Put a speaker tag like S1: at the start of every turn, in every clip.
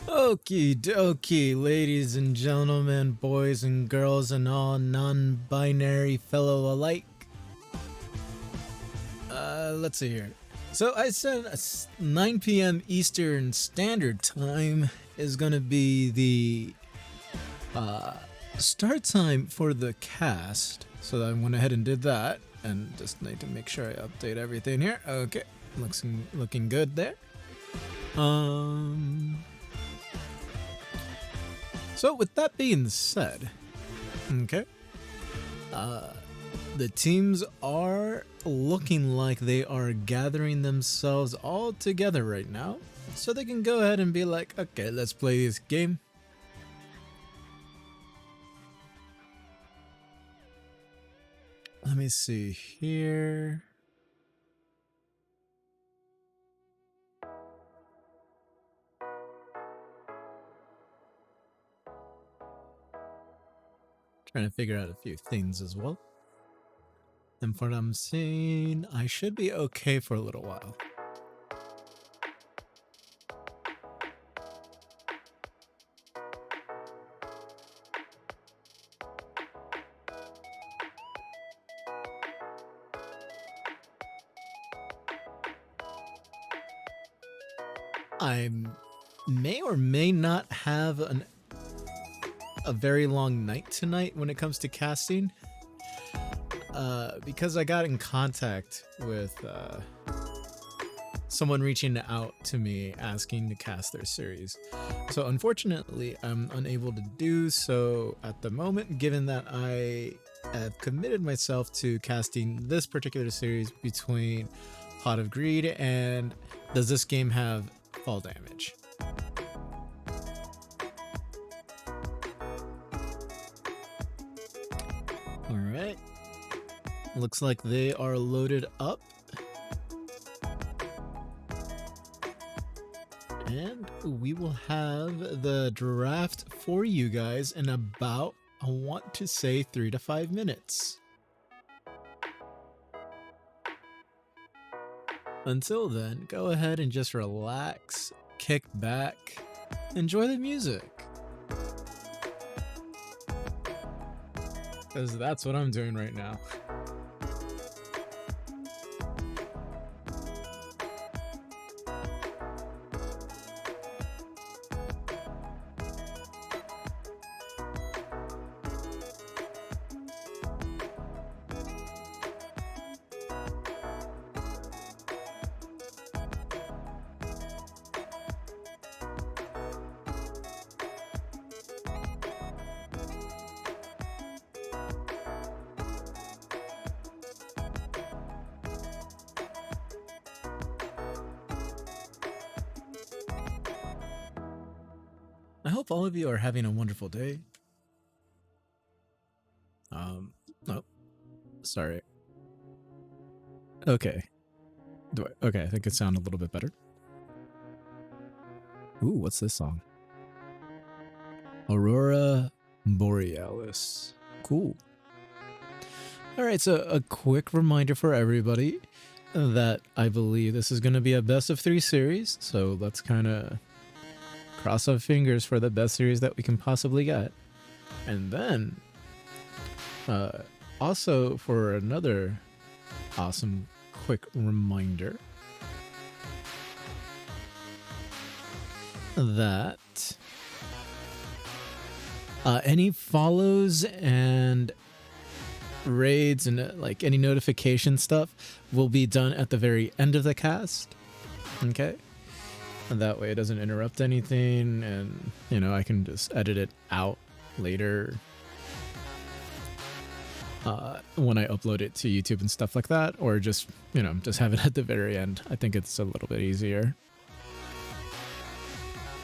S1: Okie dokie, ladies and gentlemen, boys and girls, and all non binary fellow alike. Let's see here. So I said 9 p.m. Eastern Standard Time is going to be the start time for the cast. So I went ahead and did that, and just need to make sure I update everything here. Okay, looking good there. So with that being said, okay, the teams are looking like they are gathering themselves all together right now, so they can go ahead and be like, okay, let's play this game. Let me see here. Trying to figure out a few things as well. And for what I'm seeing, I should be okay for a little while. I may or may not have a very long night tonight when it comes to casting, because I got in contact with someone reaching out to me asking to cast their series. So unfortunately, I'm unable to do so at the moment, given that I have committed myself to casting this particular series between Pot of Greed and Does This Game Have Fall Damage? Alright. Looks like they are loaded up. And we will have the draft for you guys in about, I want to say, 3 to 5 minutes. Until then, go ahead and just relax, kick back, enjoy the music. Because that's what I'm doing right now. I hope all of you are having a wonderful day. Oh, sorry. Okay. Okay, I think it sounded a little bit better. Ooh, what's this song? Aurora Borealis. Cool. Alright, so a quick reminder for everybody that I believe this is going to be a best of 3 series, so let's kind of cross our fingers for the best series that we can possibly get. And then, also for another awesome quick reminder that any follows and raids and like any notification stuff will be done at the very end of the cast. Okay? And that way it doesn't interrupt anything, and you know, I can just edit it out later when I upload it to YouTube and stuff like that, or just, you know, just have it at the very end. I think it's a little bit easier.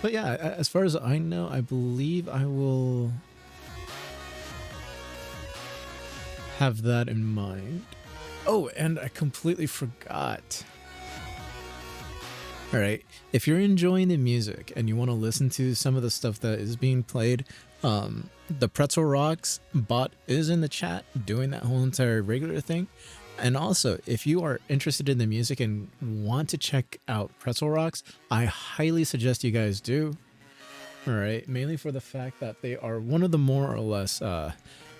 S1: But yeah, as far as I know, I believe I will have that in mind. Oh, and I completely forgot. All right, if you're enjoying the music and you want to listen to some of the stuff that is being played, the Pretzel Rocks bot is in the chat doing that whole entire regular thing. And also, if you are interested in the music and want to check out Pretzel Rocks, I highly suggest you guys do. All right, mainly for the fact that they are one of the more or less, how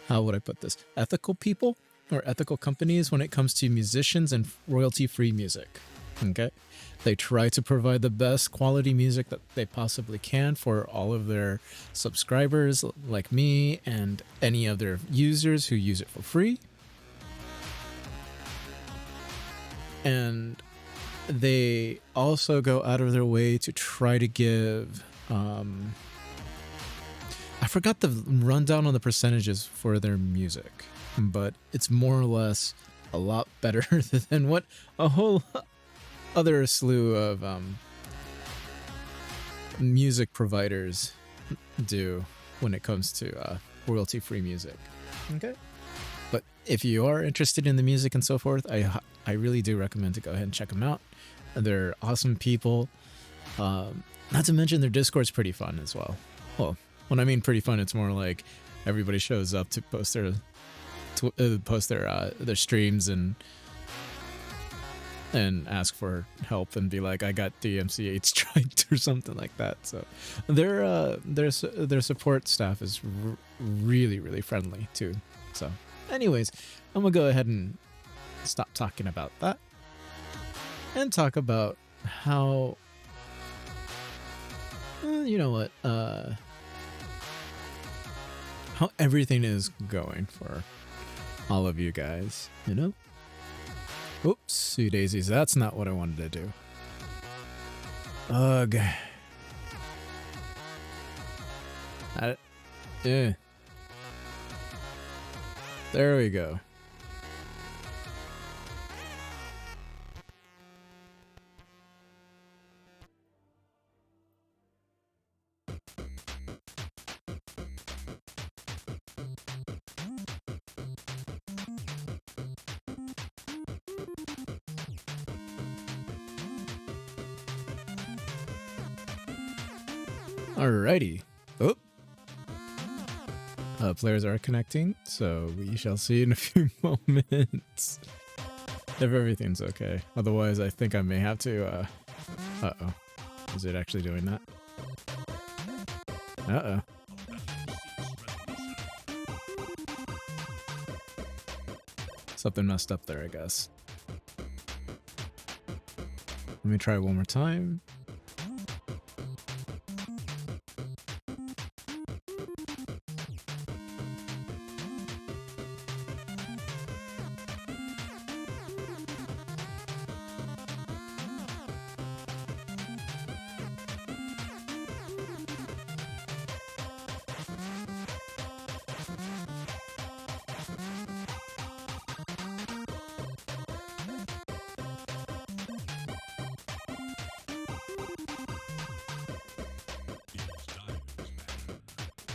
S1: would I put this, ethical people or ethical companies when it comes to musicians and royalty-free music. Okay, they try to provide the best quality music that they possibly can for all of their subscribers, like me, and any of their users who use it for free. And they also go out of their way to try to give I forgot the rundown on the percentages for their music, but it's more or less a lot better than what a whole other slew of music providers do when it comes to royalty-free music. Okay, but if you are interested in the music and so forth, I really do recommend to go ahead and check them out. They're awesome people. Not to mention their Discord's pretty fun as well. Well, when I mean pretty fun, it's more like everybody shows up to post their streams and ask for help and be like, I got DMCA striked or something like that. So their support staff is really, really friendly too. So anyways, I'm gonna go ahead and stop talking about that and talk about how you know what, how everything is going for all of you guys, you know? Oopsie daisies, that's not what I wanted to do. Ugh. There we go. Alrighty. Oh. Players are connecting, so we shall see in a few moments. If everything's okay. Otherwise, I think I may have to, uh-oh. Is it actually doing that? Uh-oh. Something messed up there, I guess. Let me try one more time.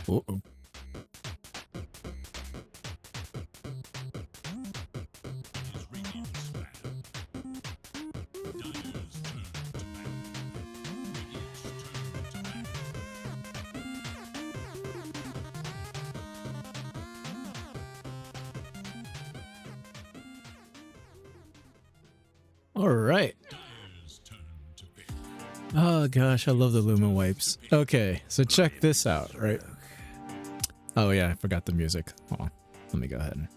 S1: Uh-oh. All right. Oh gosh, I love the Lumen wipes. Okay, so check this out, right? Oh yeah, I forgot the music. Hold on. Let me go ahead.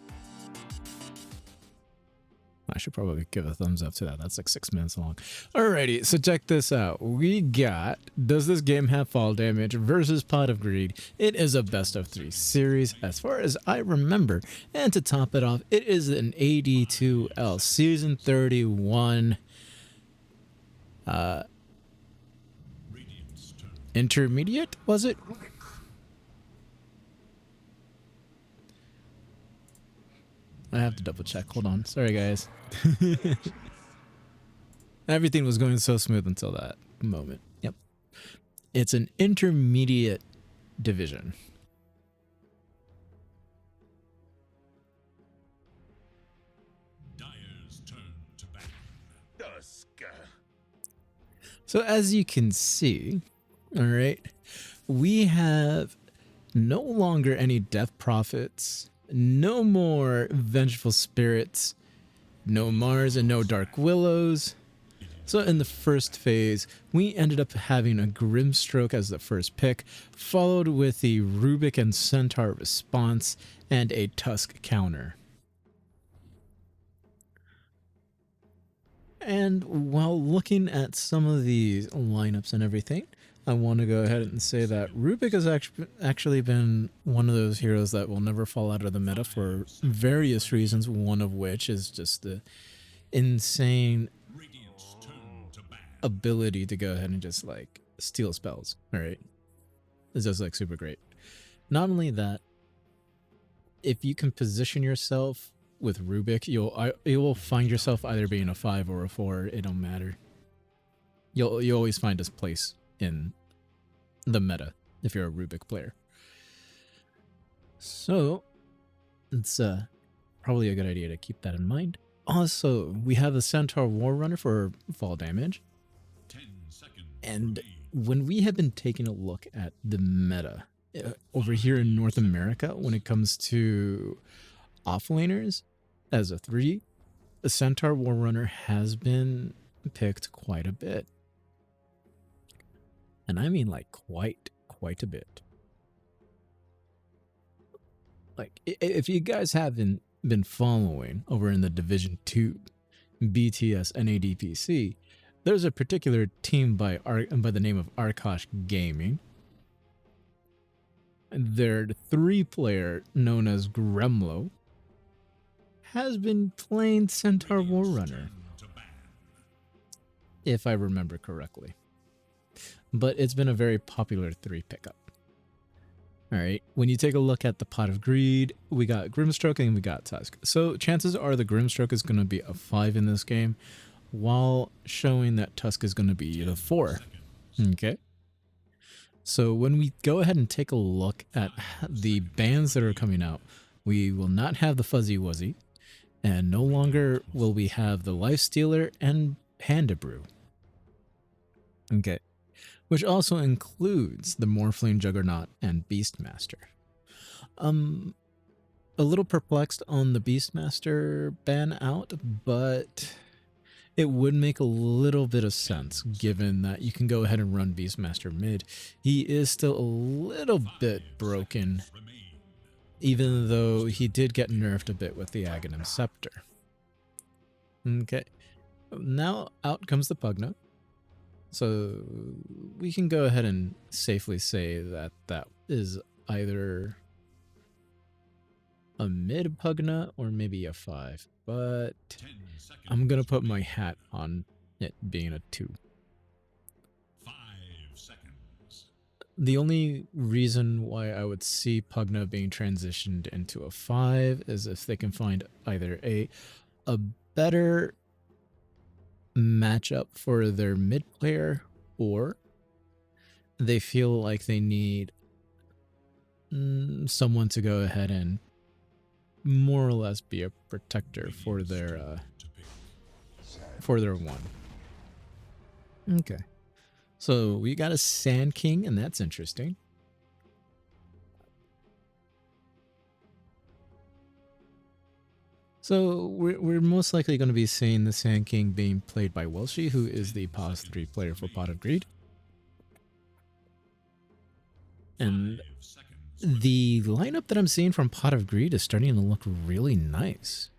S1: I should probably give a thumbs up to that. That's like 6 minutes long. Alrighty, so check this out. We got Does This Game Have Fall Damage versus Pot of Greed. It is a best of 3 series as far as I remember. And to top it off, it is an AD2L Season 31 intermediate, was it? I have to double check. Hold on. Sorry, guys. Everything was going so smooth until that moment. Yep. It's an intermediate division.
S2: Dyer's turn to battle.
S1: So as you can see, all right, we have no longer any death prophets, no more vengeful spirits, no Mars and no Dark Willows. So in the first phase, we ended up having a Grimstroke as the first pick, followed with the Rubik and Centaur response and a Tusk counter. And while looking at some of these lineups and everything, I want to go ahead and say that Rubik has actually been one of those heroes that will never fall out of the meta for various reasons, one of which is just the insane
S2: Radiant's turn to ban.
S1: ability to go ahead and just like steal spells. All right, it's just like super great. Not only that, if you can position yourself with Rubik, you will find yourself either being a 5 or a 4. It don't matter. You always find a place in the meta if you're a Rubik player. So it's probably a good idea to keep that in mind. Also, we have the Centaur War Runner for fall damage.
S2: 10 seconds.
S1: And
S2: remain.
S1: when we have been taking a look at the meta over here in North America, when it comes to offlaners as a 3, the Centaur War Runner has been picked quite a bit. And I mean like quite a bit. Like, if you guys haven't been following over in the Division 2 BTS and ADPC, there's a particular team by the name of Arkosh Gaming. Their 3-player known as Gremlo has been playing Centaur War Runner, if I remember correctly. But it's been a very popular 3 pickup. Alright, when you take a look at the Pot of Greed, we got Grimstroke and we got Tusk. So chances are the Grimstroke is going to be a 5 in this game, while showing that Tusk is going to be a 4. Okay? So when we go ahead and take a look at the bans that are coming out, we will not have the Fuzzy Wuzzy, and no longer will we have the Lifestealer and Panda Brew. Okay. Which also includes the Morphling Juggernaut and Beastmaster. A little perplexed on the Beastmaster ban out, but it would make a little bit of sense given that you can go ahead and run Beastmaster mid. He is still a little bit broken, even though he did get nerfed a bit with the Aghanim Scepter. Okay, now out comes the Pugna. So we can go ahead and safely say that that is either a mid Pugna or maybe a 5, but I'm going to put my hat on it being a 2.
S2: 5 seconds.
S1: The only reason why I would see Pugna being transitioned into a 5 is if they can find either a better matchup for their mid player, or they feel like they need someone to go ahead and more or less be a protector for their 1. Okay, so we got a Sand King, and that's interesting. So we're most likely going to be seeing the Sand King being played by Welshie, who is the Pos 3 player for Pot of Greed. And the lineup that I'm seeing from Pot of Greed is starting to look really nice.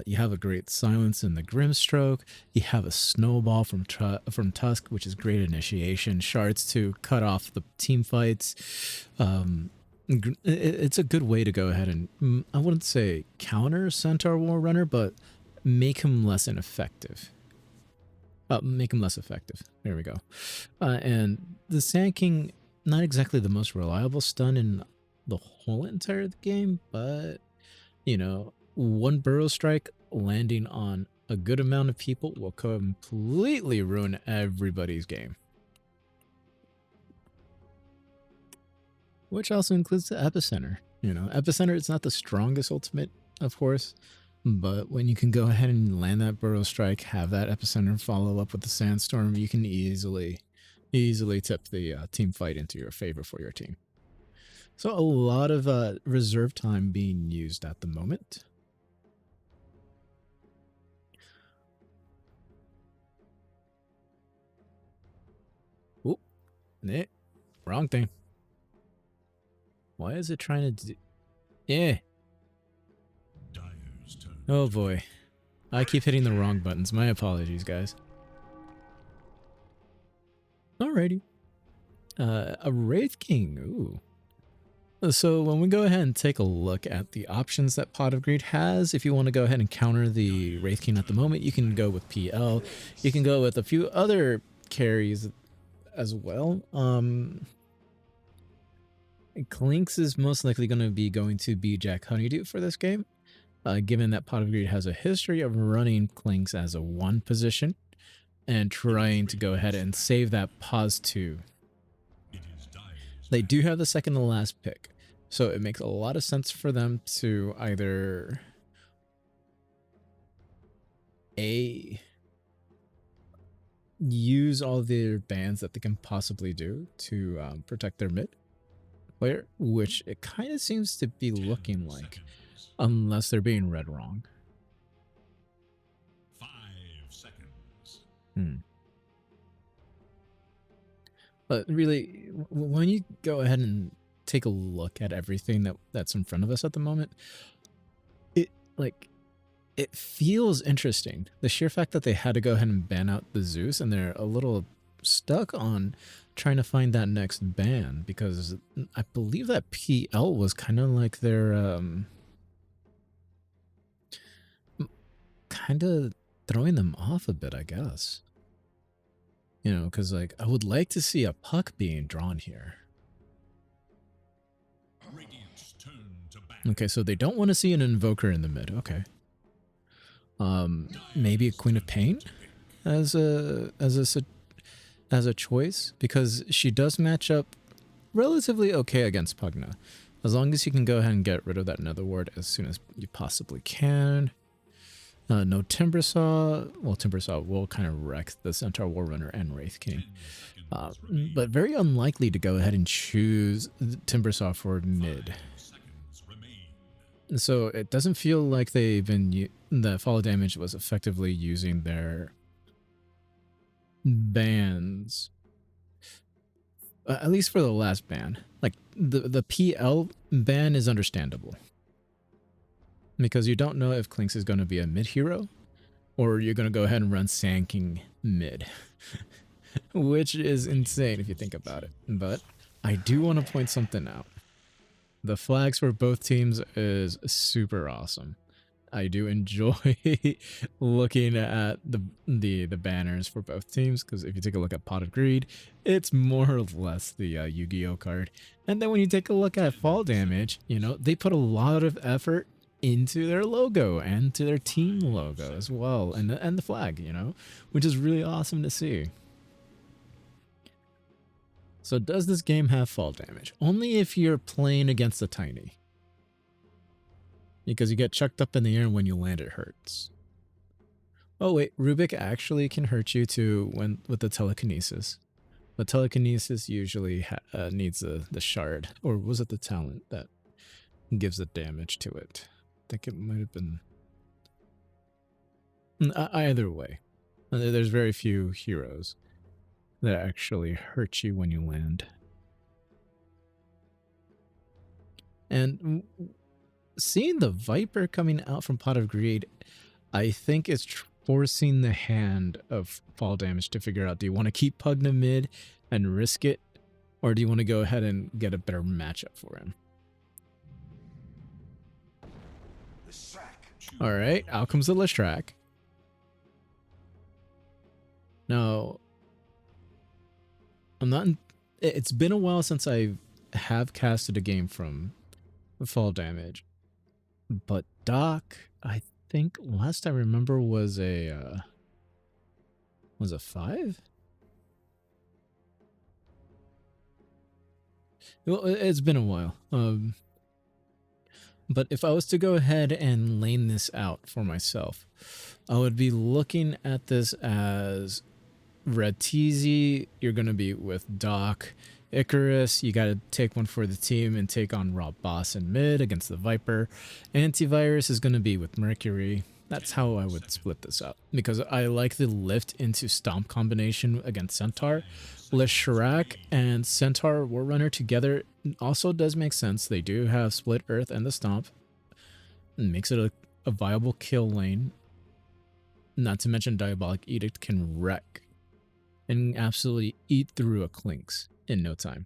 S1: You have a great Silence in the Grimstroke. You have a Snowball from Tusk, which is great initiation. Shards to cut off the team fights. It's a good way to go ahead and, I wouldn't say counter Centaur War Runner, but make him less ineffective. Make him less effective. There we go. And the Sand King, not exactly the most reliable stun in the whole entire game, but, you know, one Burrow Strike landing on a good amount of people will completely ruin everybody's game. Which also includes the Epicenter. You know, Epicenter is not the strongest ultimate, of course, but when you can go ahead and land that Burrow Strike, have that Epicenter follow up with the Sandstorm, you can easily tip the team fight into your favor for your team. So a lot of reserve time being used at the moment. Eh, wrong thing. Why is it trying to do... Yeah.
S2: Dyer's turn.
S1: Oh boy. I keep hitting the wrong buttons. My apologies, guys. Alrighty. A Wraith King. Ooh. So when we go ahead and take a look at the options that Pot of Greed has, if you want to go ahead and counter the Wraith King at the moment, you can go with PL. You can go with a few other carries as well. Clinks is most likely going to be Jack Honeydew for this game, given that Pot of Greed has a history of running Clinks as a 1 position and trying to go ahead and save that pause 2.
S2: It is Dyer's
S1: They do have the second to last pick, so it makes a lot of sense for them to either use all their bans that they can possibly do to protect their mid player, which it kind of seems to be
S2: 10
S1: looking like,
S2: seconds.
S1: unless they're being read wrong.
S2: 5 seconds.
S1: But really, when you go ahead and take a look at everything that's in front of us at the moment, it feels interesting. The sheer fact that they had to go ahead and ban out the Zeus, and they're a little stuck on trying to find that next ban, because I believe that PL was kind of like their kind of throwing them off a bit, I guess. You know, because like I would like to see a puck being drawn here.
S2: Radiant's turn to bat.
S1: Okay, so they don't want to see an invoker in the mid. Okay. Maybe a Queen of Pain as a choice, because she does match up relatively okay against Pugna, as long as you can go ahead and get rid of that Nether Ward as soon as you possibly can. No Timbersaw. Well, Timbersaw will kind of wreck the Centaur Warrunner and Wraith King,
S2: 10 seconds remain.
S1: but very unlikely to go ahead and choose Timbersaw for mid.
S2: 5 seconds remain.
S1: So it doesn't feel like they've been the fall damage was effectively using their bans, at least for the last ban. Like the PL ban is understandable, because you don't know if Clinks is going to be a mid hero, or you're going to go ahead and run Sand King mid, which is insane if you think about it. But I do want to point something out. The flags for both teams is super awesome. I do enjoy looking at the banners for both teams, because if you take a look at Pot of Greed, it's more or less the Yu-Gi-Oh card. And then when you take a look at fall damage, you know, they put a lot of effort into their logo and to their team logo as well, and the flag, you know, which is really awesome to see. So does this game have fall damage? Only if you're playing against a tiny, because you get chucked up in the air, and when you land it hurts. Oh wait, Rubik actually can hurt you too with the telekinesis. The telekinesis usually needs the shard, or was it the talent that gives the damage to it? I think it might have been... Either way, there's very few heroes that actually hurt you when you land. And seeing the Viper coming out from Pot of Greed, I think it's forcing the hand of fall damage to figure out, do you want to keep Pugna mid and risk it, or do you want to go ahead and get a better matchup for him? All right, out comes the Leshrac. Now, it's been a while since I have casted a game from fall damage, but Doc, I think last I remember was a 5. Well, it's been a while. But if I was to go ahead and lane this out for myself, I would be looking at this as Red Teasy, you're going to be with Doc. Icarus, you got to take one for the team and take on Rob Boss in mid against the Viper. Antivirus is going to be with Mercury. That's how I would split this up, because I like the lift into Stomp combination against Centaur, Leshrac and Centaur Warrunner together also does make sense. They do have Split Earth and the Stomp. It makes it a viable kill lane. Not to mention Diabolic Edict can wreck and absolutely eat through a Clinks in no time.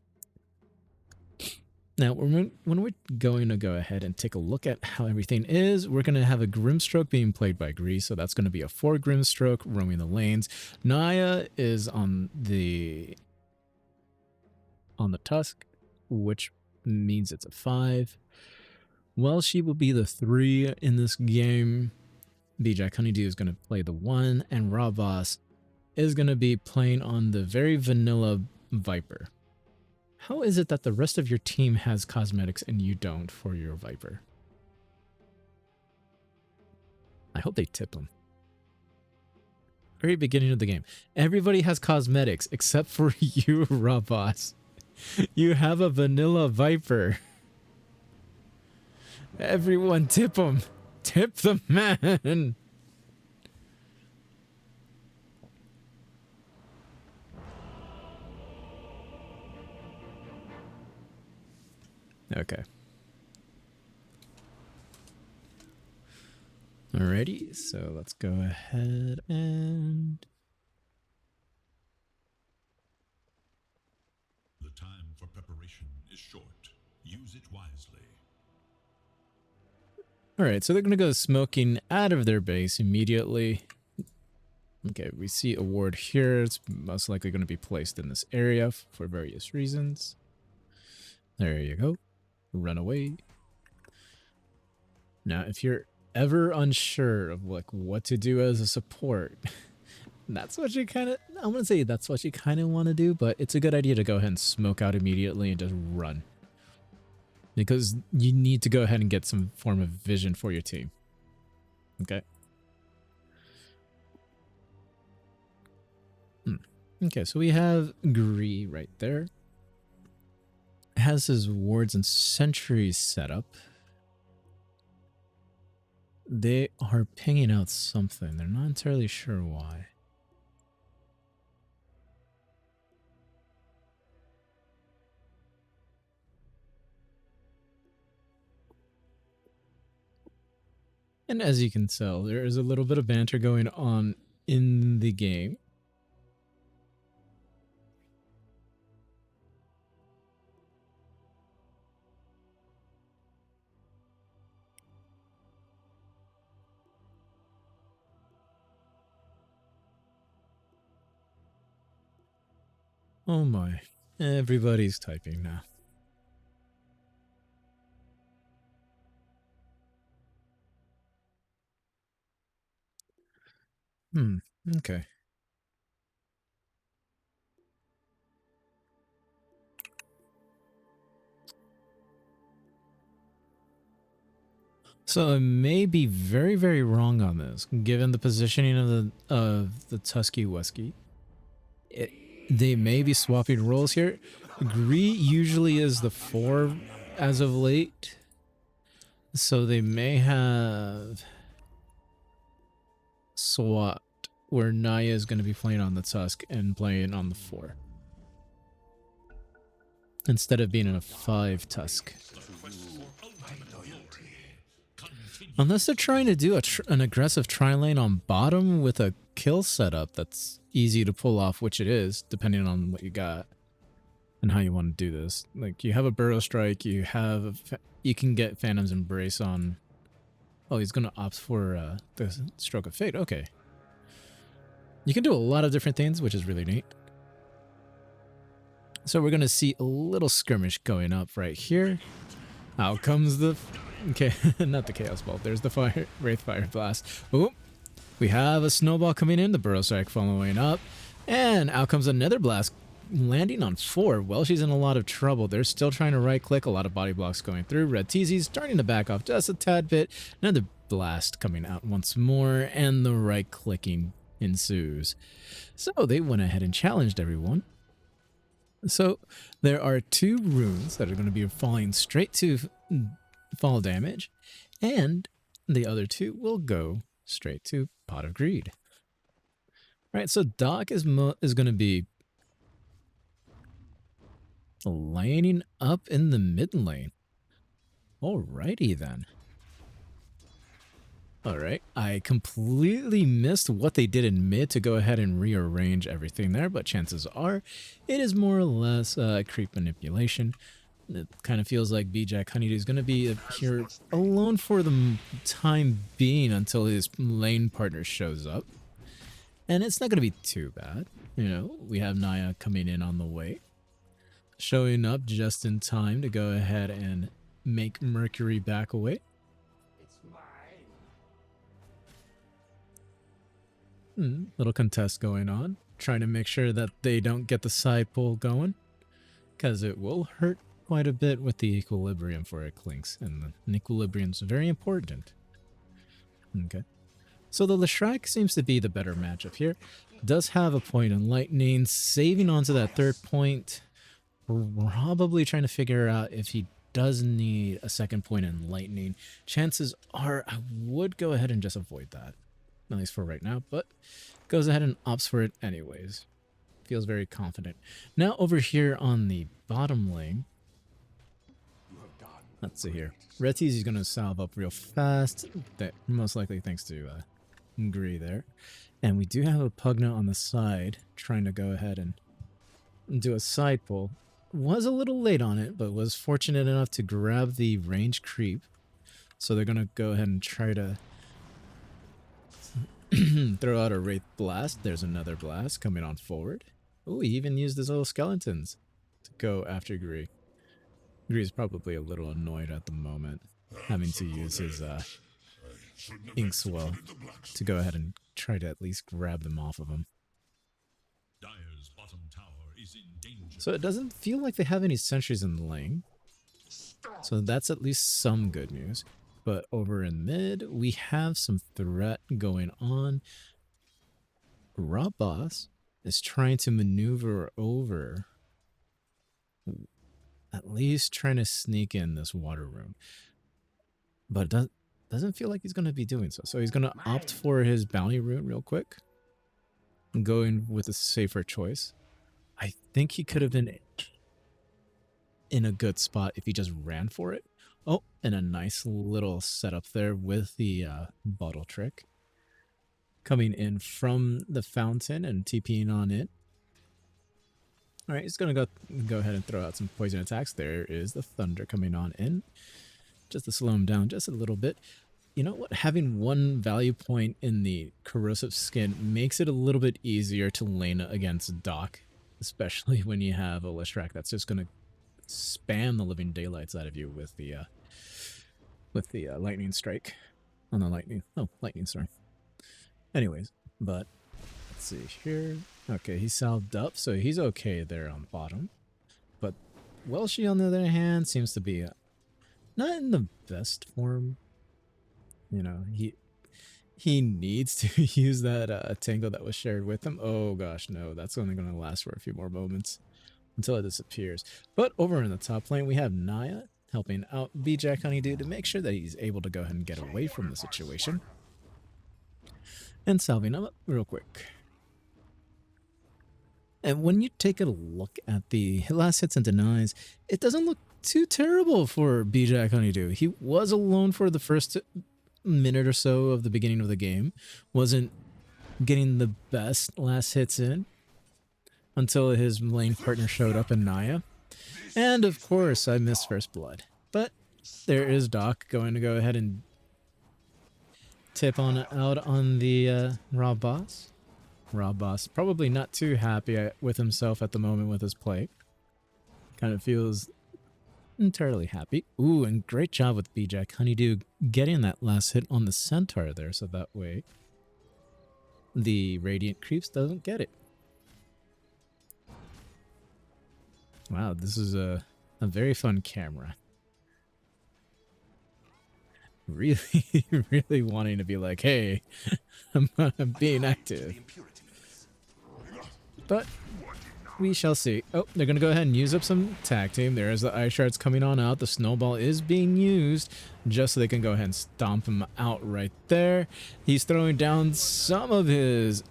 S1: Now, when we're going to go ahead and take a look at how everything is, we're going to have a Grimstroke being played by Grease, so that's going to be a 4 Grimstroke roaming the lanes. Naya is on the Tusk, which means it's a 5. Well, she will be the 3 in this game. B-Jack Honeydew is going to play the 1, and Rabas is going to be playing on the very vanilla Viper. How is it that the rest of your team has cosmetics and you don't for your Viper? I hope they tip them. Very beginning of the game. Everybody has cosmetics except for you, Rabas. You have a vanilla Viper. Everyone tip them. Tip the man. Okay. Alrighty, so let's go ahead and...
S2: The time for preparation is short. Use it wisely.
S1: Alright, so they're going to go smoking out of their base immediately. Okay, we see a ward here. It's most likely going to be placed in this area for various reasons. There you go. Run away. Now, if you're ever unsure of what to do as a support, that's what you kind of, I want to say that's what you kind of want to do, but it's a good idea to go ahead and smoke out immediately and just run. Because you need to go ahead and get some form of vision for your team. Okay. Okay, so we have Gree right there. Has his wards and sentries set up. They are pinging out something. They're not entirely sure why. And as you can tell, there is a little bit of banter going on in the game. Oh my. Everybody's typing now. Okay. So I may be very, very wrong on this, given the positioning of the Tusky Wesky. They may be swapping roles here. Gree usually is the 4 as of late, so they may have swapped where Naya is going to be playing on the Tusk and playing on the 4 instead of being in a 5 Tusk. Unless they're trying to do an aggressive tri-lane on bottom with a kill setup that's easy to pull off, which it is, depending on what you got and how you want to do this. Like, you have a Burrow Strike, you can get Phantom's Embrace on... Oh, he's going to opt for the Stroke of Fate. Okay. You can do a lot of different things, which is really neat. So we're going to see a little skirmish going up right here. Out comes the... Okay, not the Chaos Bolt. There's the Wraith Fire Blast. Oh, we have a Snowball coming in. The Burrow Strike following up. And out comes another Blast landing on 4. Well, she's in a lot of trouble. They're still trying to right-click. A lot of body blocks going through. Red Teasy's starting to back off just a tad bit. Another Blast coming out once more. And the right-clicking ensues. So they went ahead and challenged everyone. So there are 2 runes that are going to be falling straight to fall damage, and the other 2 will go straight to Pot of Greed. Right, so Doc is going to be Lining up in the mid lane. Alrighty then. Alright, I completely missed what they did in mid to go ahead and rearrange everything there, but chances are it is more or less creep manipulation. It kind of feels like B-Jack Honeydew is going to be here alone for the time being until his lane partner shows up. And it's not going to be too bad. You know, we have Naya coming in on the way, showing up just in time to go ahead and make Mercury back away. Little contest going on, trying to make sure that they don't get the side pull going, because it will hurt quite a bit with the equilibrium for it clinks, and the equilibrium is very important. Okay, so the Leshrac seems to be the better matchup here. Does have a point in lightning, saving onto that third point, probably trying to figure out if he does need a second point in lightning. Chances are I would go ahead and just avoid that, at least for right now, but goes ahead and opts for it anyways. Feels very confident. Now over here on the bottom lane, let's see here. Retis is going to salve up real fast, that most likely thanks to Gree there. And we do have a Pugna on the side trying to go ahead and do a side pull. Was a little late on it, but was fortunate enough to grab the range creep. So they're going to go ahead and try to throw out a Wraith Blast. There's another blast coming on forward. Oh, he even used his little skeletons to go after Gree. Gree is probably a little annoyed at the moment, having to use his Inkswell to go ahead and try to at least grab them off of him.
S2: Dire's bottom tower is in danger.
S1: So it doesn't feel like they have any sentries in the lane. So that's at least some good news. But over in mid, we have some threat going on. Rob Boss is trying to maneuver over, at least trying to sneak in this water room. But it doesn't feel like he's going to be doing so. So he's going to opt for his bounty rune real quick, going with a safer choice. I think he could have been in a good spot if he just ran for it. Oh, and a nice little setup there with the bottle trick. Coming in from the fountain and TPing on it. Alright, he's going to go ahead and throw out some poison attacks. There is the thunder coming on in. Just to slow him down just a little bit. You know what? Having one value point in the corrosive skin makes it a little bit easier to lane against Doc. Especially when you have a Leshrac that's just going to spam the living daylights out of you with the lightning strike on the lightning storm. Anyways, but let's see here. Okay, he's salved up, so he's okay there on bottom. But Welshi, on the other hand, seems to be not in the best form. You know, he needs to use that tango that was shared with him. Oh gosh, no, that's only going to last for a few more moments until it disappears. But over in the top lane, we have Naya helping out B-Jack Honeydew to make sure that he's able to go ahead and get away from the situation. And salving him up real quick. And when you take a look at the last hits and denies, it doesn't look too terrible for B-Jack Honeydew. He was alone for the first minute or so of the beginning of the game. Wasn't getting the best last hits in until his lane partner showed up in Naya. And of course, I missed first blood. But there is Doc going to go ahead and tip on out on the Rob Boss. Rob Boss probably not too happy with himself at the moment with his play. Kind of feels entirely happy. Ooh, and great job with B-Jack Honeydew getting that last hit on the centaur there, so that way the Radiant Creeps doesn't get it. Wow, this is a very fun camera. Really, really wanting to be like, hey, I'm being active. But we shall see. Oh, they're going to go ahead and use up some tag team. There's the ice shards coming on out. The snowball is being used just so they can go ahead and stomp him out right there. He's throwing down some of his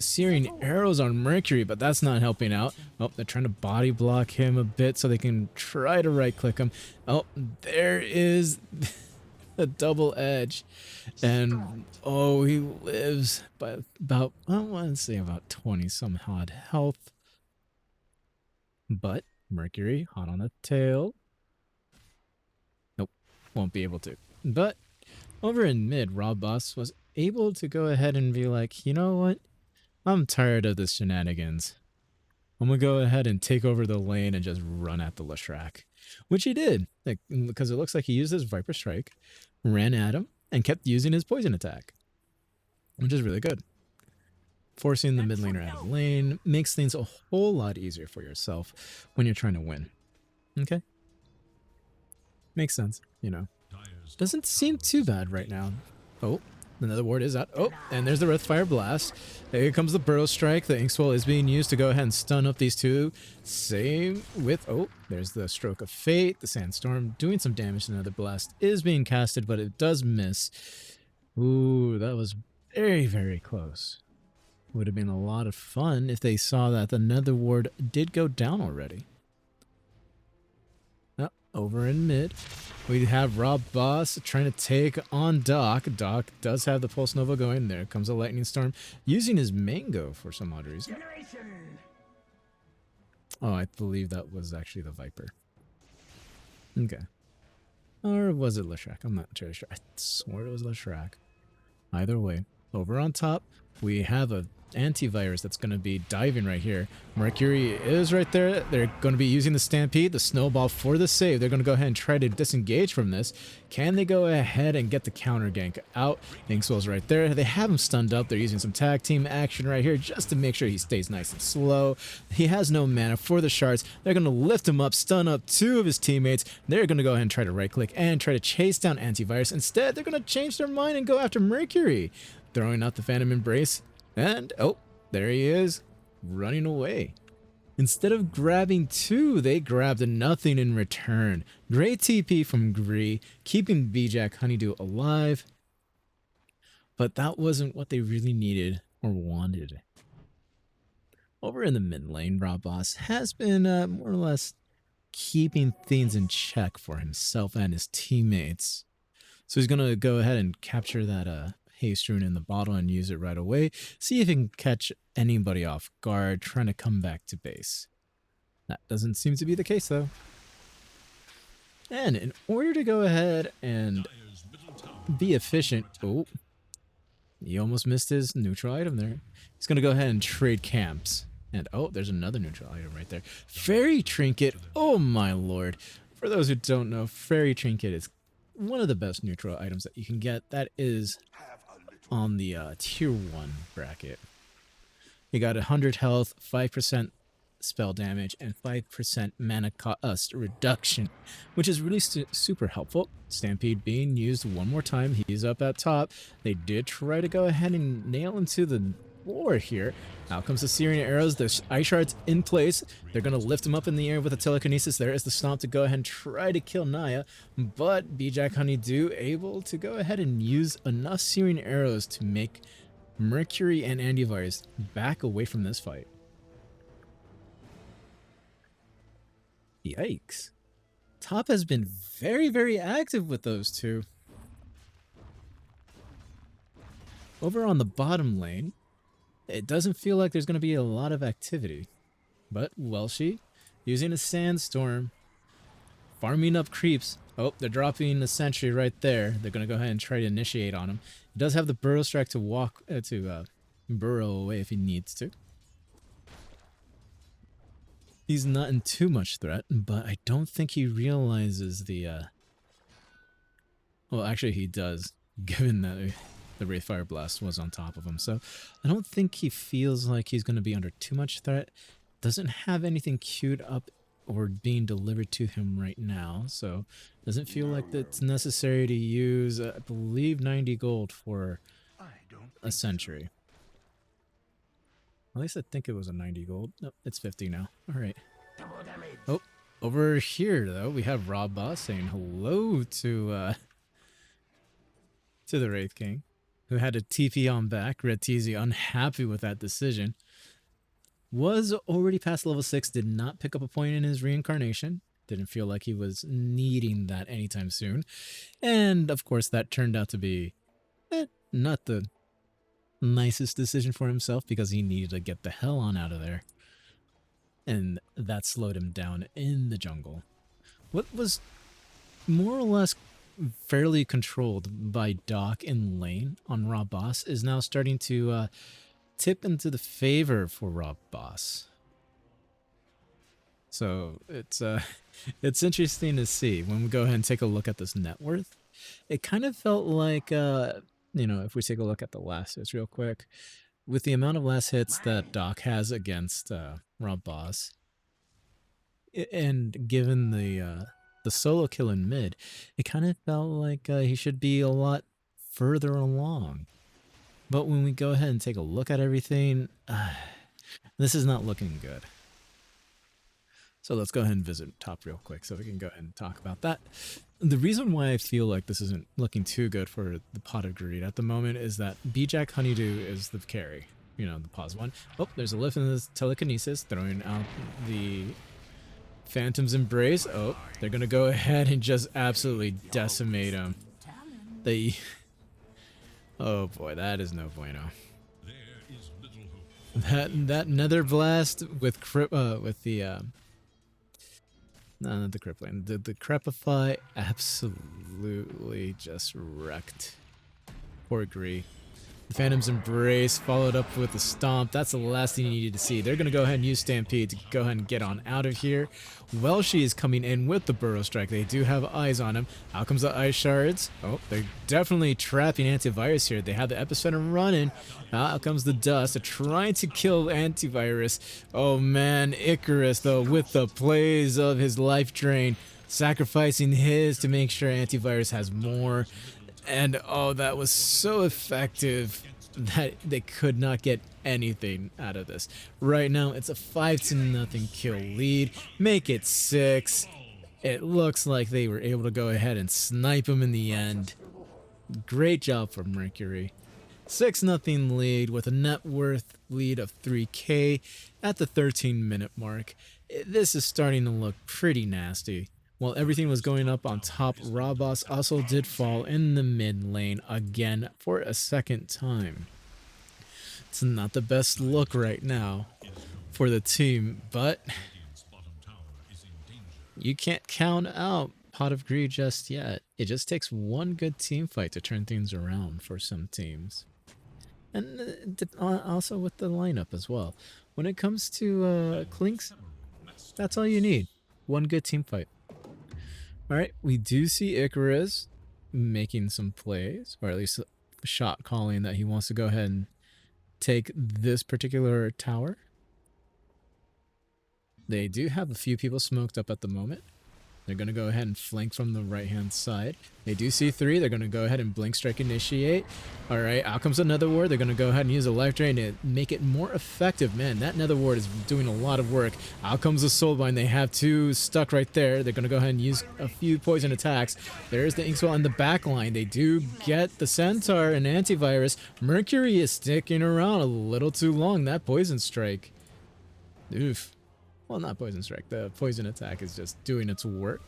S1: searing arrows on Mercury, but that's not helping out. Oh, they're trying to body block him a bit so they can try to right click him. Oh, there is a double edge. And oh, he lives by about, I want to say about 20 some odd health. But Mercury, hot on the tail. Nope, won't be able to. But over in mid, Rob Boss was able to go ahead and be like, you know what? I'm tired of this shenanigans. I'm gonna go ahead and take over the lane and just run at the Leshrac. Which he did, because it looks like he used his Viper Strike, ran at him, and kept using his poison attack. Which is really good. Forcing the mid laner out of lane makes things a whole lot easier for yourself when you're trying to win. Okay? Makes sense, you know. Doesn't seem too bad right now. Oh, another ward is out. Oh, and there's the Wrathfire Blast. Here comes the Burrow Strike. The Inkswell is being used to go ahead and stun up these two. Same with... Oh, there's the Stroke of Fate. The Sandstorm doing some damage. Another Blast is being casted, but it does miss. Ooh, that was very, very close. Would have been a lot of fun if they saw that the Nether Ward did go down already. Over in mid, we have Rob Boss trying to take on Doc. Doc does have the Pulse Nova going. There comes a Lightning Storm using his Mango for some odd reason. Oh, I believe that was actually the Viper. Okay. Or was it Leshrac? I'm not entirely sure. I swore it was Leshrac. Either way, over on top, we have a antivirus that's going to be diving right here. Mercury is right there. They're going to be using the Stampede, the Snowball for the save. They're going to go ahead and try to disengage from this. Can they go ahead and get the counter gank out? Inkswell's right there. They have him stunned up. They're using some tag team action right here just to make sure he stays nice and slow. He has no mana for the shards. They're going to lift him up, stun up two of his teammates. They're going to go ahead and try to right click and try to chase down antivirus. Instead, they're going to change their mind and go after Mercury. Throwing out the Phantom Embrace. And, oh, there he is, running away. Instead of grabbing two, they grabbed nothing in return. Great TP from Gree, keeping B-Jack Honeydew alive. But that wasn't what they really needed or wanted. Over in the mid lane, Rob Boss has been more or less keeping things in check for himself and his teammates. So he's going to go ahead and capture that Haste Rune in the bottle and use it right away. See if he can catch anybody off guard trying to come back to base. That doesn't seem to be the case though. And in order to go ahead and be efficient... Oh, he almost missed his neutral item there. He's going to go ahead and trade camps. And oh, there's another neutral item right there. Fairy Trinket. Oh my lord. For those who don't know, Fairy Trinket is one of the best neutral items that you can get. That is on the tier 1 bracket. You got 100 health, 5% spell damage, and 5% mana cost reduction, which is really super helpful. Stampede being used one more time. He's up at top. They did try to go ahead and nail him to the floor here. Out comes the Searing Arrows. There's Ice Shards in place. They're going to lift him up in the air with a Telekinesis. There is the Stomp to go ahead and try to kill Naya, but B-Jack Honeydew able to go ahead and use enough Searing Arrows to make Mercury and Antivirus back away from this fight. Yikes. Top has been very, very active with those two. Over on the bottom lane, it doesn't feel like there's going to be a lot of activity. But Welshie, using a Sandstorm, farming up creeps. Oh, they're dropping the Sentry right there. They're going to go ahead and try to initiate on him. He does have the Burrow Strike to walk burrow away if he needs to. He's not in too much threat, but I don't think he realizes the... Well, actually he does, given that the Wraithfire Blast was on top of him. So I don't think he feels like he's going to be under too much threat. Doesn't have anything queued up or being delivered to him right now. So doesn't feel like it's necessary to use, I believe, 90 gold for a Sentry. At least I think it was a 90 gold. Nope, it's 50 now. All right. Oh, over here, though, we have Rob Boss saying hello to the Wraith King. who had a TP on back. Red TZ unhappy with that decision. Was already past level 6, did not pick up a point in his reincarnation. Didn't feel like he was needing that anytime soon. And of course, that turned out to be not the nicest decision for himself because he needed to get the hell on out of there. And that slowed him down in the jungle. What was more or less fairly controlled by Doc in lane on Rob Boss is now starting to tip into the favor for Rob Boss. So it's interesting to see when we go ahead and take a look at this net worth. It kind of felt like if we take a look at the last hits real quick, with the amount of last hits that Doc has against Rob Boss, and given the solo kill in mid, it kind of felt like he should be a lot further along. But when we go ahead and take a look at everything, this is not looking good. So let's go ahead and visit top real quick so we can go ahead and talk about that. The reason why I feel like this isn't looking too good for the Pot of Greed at the moment is that B-Jack Honeydew is the carry. You know, the pause one. Oh, there's a lift in the telekinesis, throwing out the Phantom's Embrace. Oh, they're going to go ahead and just absolutely decimate him. Oh boy, that is no bueno. That Nether Blast with the no, not the crippling. The Crepify absolutely just wrecked poor Gree. The Phantom's Embrace followed up with the Stomp. That's the last thing you needed to see. They're going to go ahead and use Stampede to go ahead and get on out of here. Welshi is coming in with the Burrow Strike. They do have eyes on him. Out comes the Ice Shards. Oh, they're definitely trapping Antivirus here. They have the Epicenter running. Out comes the Dust. They're trying to kill Antivirus. Oh man, Icarus though with the plays of his life drain, sacrificing his to make sure Antivirus has more. And oh, that was so effective that they could not get anything out of this. Right now, it's a 5-0 kill lead. Make it 6. It looks like they were able to go ahead and snipe him in the end. Great job for Mercury. 6-0 lead with a net worth lead of 3K at the 13-minute mark. This is starting to look pretty nasty. While everything was going up on top, Rabos also did fall in the mid lane again for a second time. It's not the best look right now for the team, but you can't count out Pot of Greed just yet. It just takes one good team fight to turn things around for some teams. And also with the lineup as well. When it comes to Clinks, that's all you need. One good team fight. Alright, we do see Icarus making some plays, or at least shot calling that he wants to go ahead and take this particular tower. They do have a few people smoked up at the moment. They're going to go ahead and flank from the right-hand side. They do see 3. They're going to go ahead and Blink Strike initiate. Alright, out comes another ward. They're going to go ahead and use a Life Drain to make it more effective. Man, that Nether Ward is doing a lot of work. Out comes the Soulbind. They have 2 stuck right there. They're going to go ahead and use a few poison attacks. There's the Inkswell in the back line. They do get the Centaur and Antivirus. Mercury is sticking around a little too long. That Poison Strike. Oof. Well, not Poison Strike. The Poison Attack is just doing its work.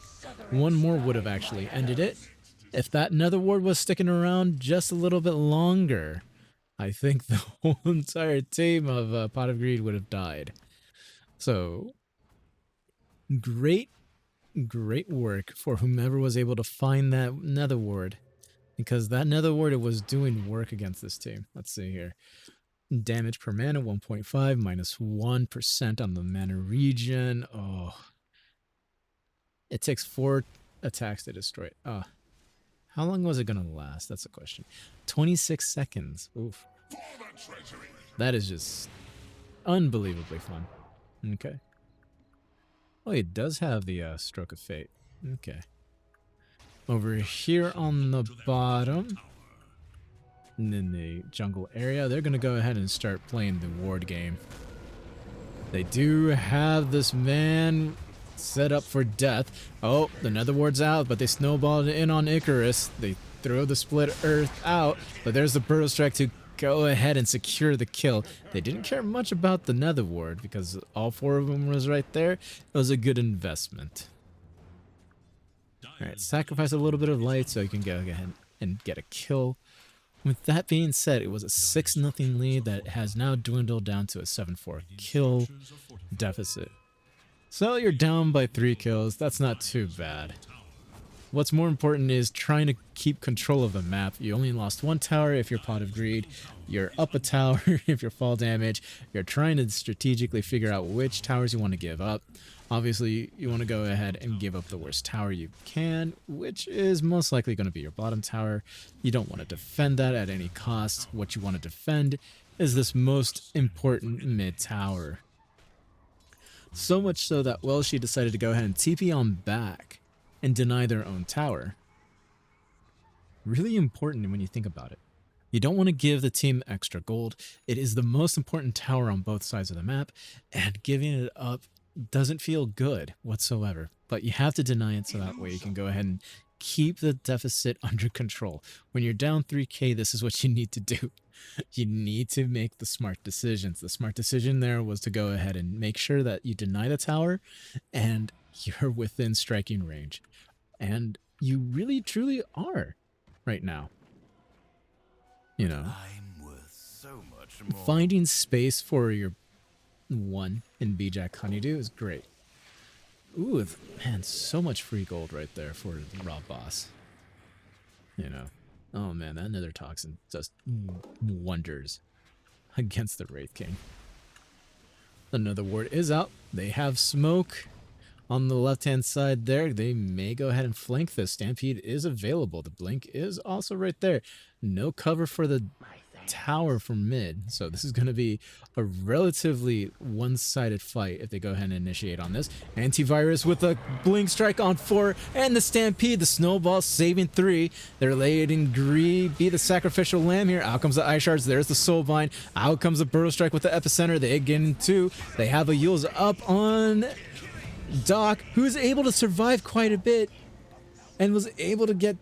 S1: One more would have actually ended it. If that Nether Ward was sticking around just a little bit longer, I think the whole entire team of Pot of Greed would have died. So, great work for whomever was able to find that Nether Ward. Because that Nether Ward was doing work against this team. Let's see here. Damage per mana, 1.5, minus 1% on the mana regen. Oh. It takes 4 attacks to destroy it. Oh. How long was it going to last? That's the question. 26 seconds. Oof. That is just unbelievably fun. Okay. Oh, it does have the Stroke of Fate. Okay. Over here on the bottom, and in the jungle area, they're going to go ahead and start playing the ward game. They do have this man set up for death. Oh, the Nether Ward's out, but they snowballed in on Icarus. They throw the split earth out, but there's the Burrow Strike to go ahead and secure the kill. They didn't care much about the Nether Ward because all 4 of them was right there. It was a good investment. Alright, sacrifice a little bit of light so you can go ahead and get a kill. With that being said, it was a 6-0 lead that has now dwindled down to a 7-4 kill deficit. So you're down by 3 kills, that's not too bad. What's more important is trying to keep control of the map. You only lost 1 tower if you're Pot of Greed. You're up a tower if you're fall damage. You're trying to strategically figure out which towers you want to give up. Obviously, you want to go ahead and give up the worst tower you can, which is most likely going to be your bottom tower. You don't want to defend that at any cost. What you want to defend is this most important mid tower. So much so that Welshi decided to go ahead and TP on back and deny their own tower. Really important when you think about it. You don't want to give the team extra gold. It is the most important tower on both sides of the map, and giving it up doesn't feel good whatsoever. But you have to deny it so that way you can go ahead and keep the deficit under control. When you're down 3k, this is what you need to do. You need to make the smart decisions. The smart decision there was to go ahead and make sure that you deny the tower and you're within striking range. And you really truly are right now. You know,
S3: I'm worth so much more.
S1: finding space for your 1 in B-Jack Honeydew is great. Ooh, man, so much free gold right there for the raw boss. You know, oh man, that Nether Toxin does wonders against the Wraith King. Another ward is out. They have smoke on the left-hand side there. They may go ahead and flank this. Stampede is available. The blink is also right there. No cover for the tower from mid, so this is going to be a relatively one-sided fight if they go ahead and initiate on this. Antivirus with a blink strike on 4, and the Stampede, the snowball saving 3. They're letting Greed be the sacrificial lamb here. Out comes the Ice Shards, there's the Soulbind. Out comes the Burrow Strike with the Epicenter. They get in 2. They have a Yule's up on Doc, who's able to survive quite a bit and was able to get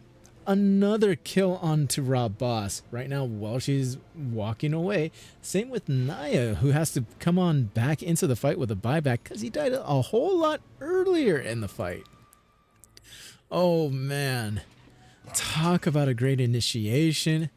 S1: another kill onto Rob Boss right now while she's walking away. Same with Naya, who has to come on back into the fight with a buyback because he died a whole lot earlier in the fight. Oh man, talk about a great initiation.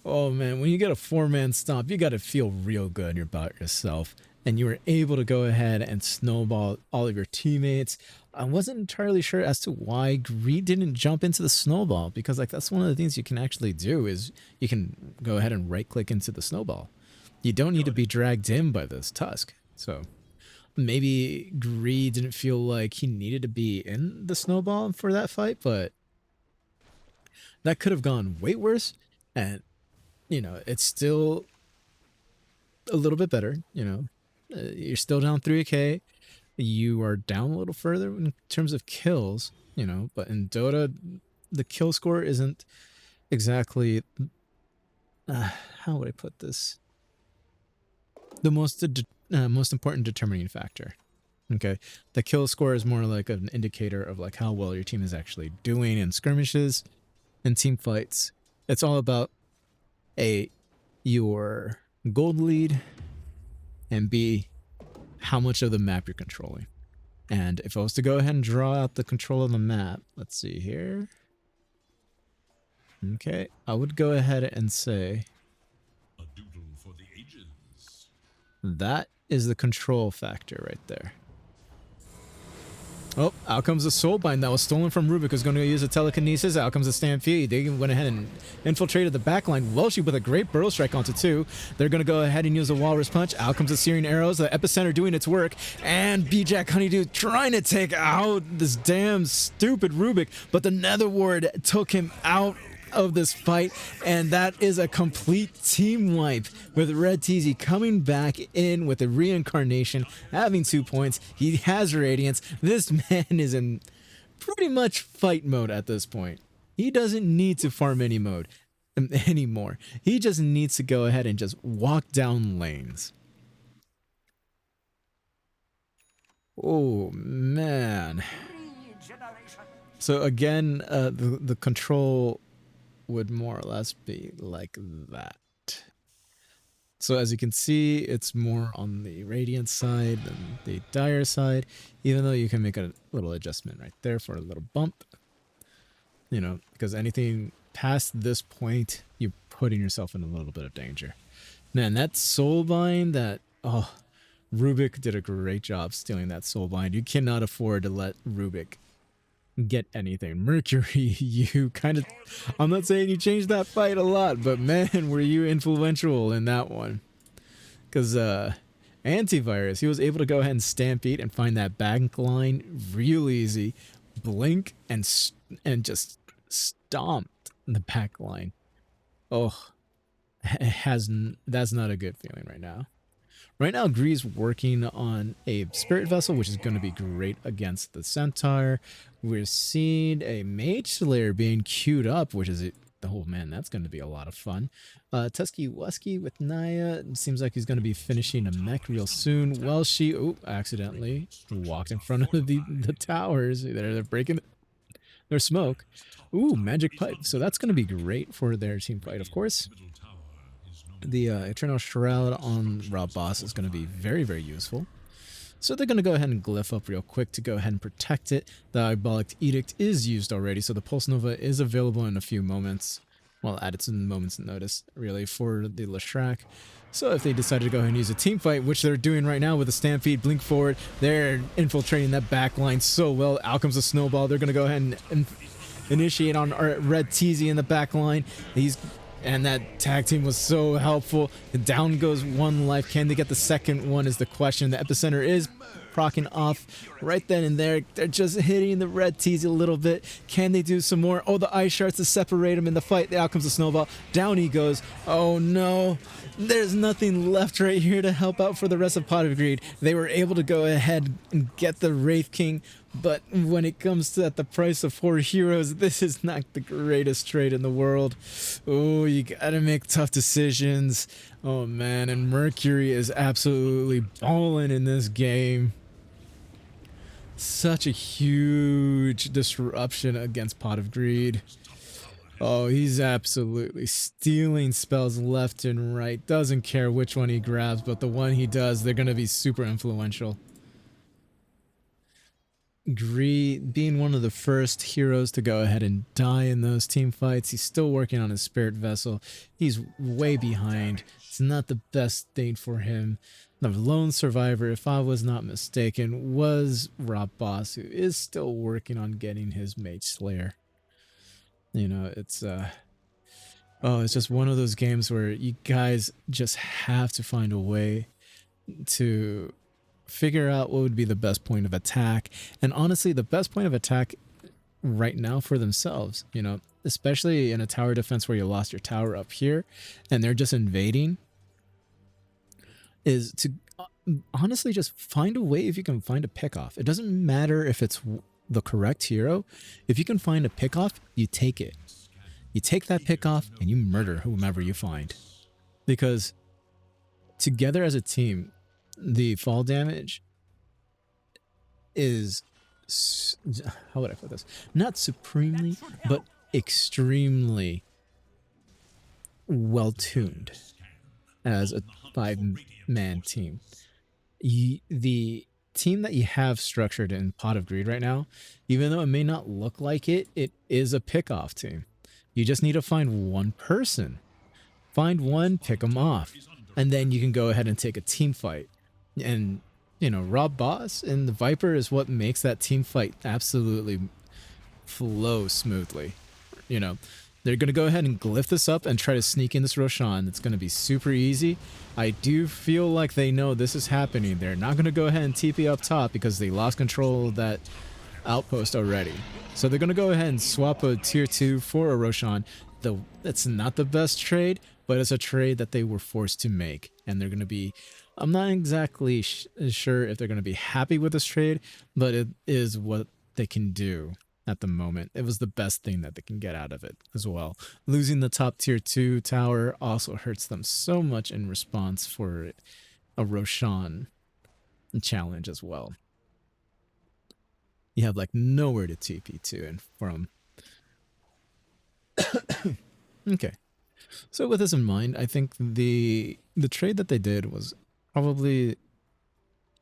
S1: Oh man, when you get a 4-man stomp, you got to feel real good about yourself. And you were able to go ahead and snowball all of your teammates. I wasn't entirely sure as to why Greed didn't jump into the snowball, because like that's one of the things you can actually do is you can go ahead and right click into the snowball. You don't need to be dragged in by this tusk. So maybe Greed didn't feel like he needed to be in the snowball for that fight, but that could have gone way worse. And you know, it's still a little bit better, you know. You're still down 3k. You are down a little further in terms of kills, you know, but in Dota, the kill score isn't exactly, how would I put this? The most important determining factor. Okay, the kill score is more like an indicator of like how well your team is actually doing in skirmishes and team fights. It's all about A, your gold lead, and B, how much of the map you're controlling. And if I was to go ahead and draw out the control of the map, let's see here. Okay, I would go ahead and say
S2: A doodle for the ages.
S1: that is the control factor right there. Oh, out comes the Soulbind that was stolen from Rubik, who's going to use a telekinesis. Out comes the Stampede. They went ahead and infiltrated the backline. Welshi with a great Burrow Strike onto 2. They're going to go ahead and use a Walrus Punch. Out comes the Searing Arrows. The Epicenter doing its work. And B-Jack Honeydew trying to take out this damn stupid Rubik. But the Nether Ward took him out of this fight, and that is a complete team wipe with Red Teasy coming back in with a reincarnation, having 2 points. He has Radiance. This man is in pretty much fight mode at this point. He doesn't need to farm any mode anymore. He just needs to go ahead and just walk down lanes. Oh man. So again, the control would more or less be like that. So as you can see, it's more on the radiant side than the dire side, even though you can make a little adjustment right there for a little bump. You know, because anything past this point, you're putting yourself in a little bit of danger. Man, that soulbind, Rubik did a great job stealing that soulbind. You cannot afford to let Rubik get anything. Mercury, you kind of, I'm not saying you changed that fight a lot, but man, were you influential in that one. Because Antivirus, he was able to go ahead and stampede and find that bank line real easy, blink and just stomped the back line. Oh, that's not a good feeling right now. Right now, Gree's working on a Spirit Vessel, which is going to be great against the Centaur. We're seeing a Mage Slayer being queued up, which is, oh man, that's going to be a lot of fun. Tusky Wusky with Naya. It seems like he's going to be finishing a mech real soon. Well, she, accidentally walked in front of the towers. They're breaking their smoke. Ooh, Magic Pipe. So that's going to be great for their team fight, of course. The Eternal Shroud on Rob Boss is going to be very, very useful. So they're going to go ahead and glyph up real quick to go ahead and protect it. The Diabolic Edict is used already, so the Pulse Nova is available in a few moments. Well, at its moment's notice, really, for the Leshrac. So if they decide to go ahead and use a team fight, which they're doing right now with a Stampede, Blink Forward, they're infiltrating that back line so well. Out comes a Snowball. They're going to go ahead and initiate on Red Teasy in the back line. And that tag team was so helpful. Down goes one life. Can they get the second one is the question. The Epicenter is procking off right then and there. They're just hitting the Red Teasy a little bit. Can they do some more? Oh, the Ice Shards to separate them in the fight. Out comes the Snowball. Down he goes. Oh no. There's nothing left right here to help out for the rest of Pot of Greed. They were able to go ahead and get the Wraith King, but when it comes to at the price of 4 heroes, this is not the greatest trade in the world. Oh, you gotta make tough decisions. Oh man, and Mercury is absolutely balling in this game. Such a huge disruption against Pot of Greed. Oh, he's absolutely stealing spells left and right. Doesn't care which one he grabs, but the one he does, they're going to be super influential. Gree being one of the first heroes to go ahead and die in those team fights. He's still working on his Spirit Vessel. He's way behind. It's not the best thing for him. The lone survivor, if I was not mistaken, was Rob Boss, who is still working on getting his Mage Slayer. You know, it's just one of those games where you guys just have to find a way to figure out what would be the best point of attack. And honestly, the best point of attack right now for themselves, you know, especially in a tower defense where you lost your tower up here and they're just invading, is to honestly just find a way. If you can find a pickoff, it doesn't matter if it's the correct hero. If you can find a pickoff, you take it. You take that pickoff and you murder whomever you find. Because together as a team, the fall damage is, how would I put this? Not supremely, but extremely well tuned as a 5-man team. The team that you have structured in Pot of Greed right now, even though it may not look like it, it is a pickoff team. You just need to find one person. Find one, pick them off. And then you can go ahead and take a team fight. And, you know, Rob Boss and the Viper is what makes that team fight absolutely flow smoothly. You know, they're going to go ahead and glyph this up and try to sneak in this Roshan. It's going to be super easy. I do feel like they know this is happening. They're not going to go ahead and TP up top because they lost control of that outpost already. So they're going to go ahead and swap a tier 2 for a Roshan. That's not the best trade, but it's a trade that they were forced to make. And they're going to be, I'm not exactly sure if they're going to be happy with this trade, but it is what they can do at the moment. It was the best thing that they can get out of it as well. Losing the top tier 2 tower also hurts them so much in response for a Roshan challenge as well. You have like nowhere to TP to and from. Okay. So with this in mind, I think the trade that they did was probably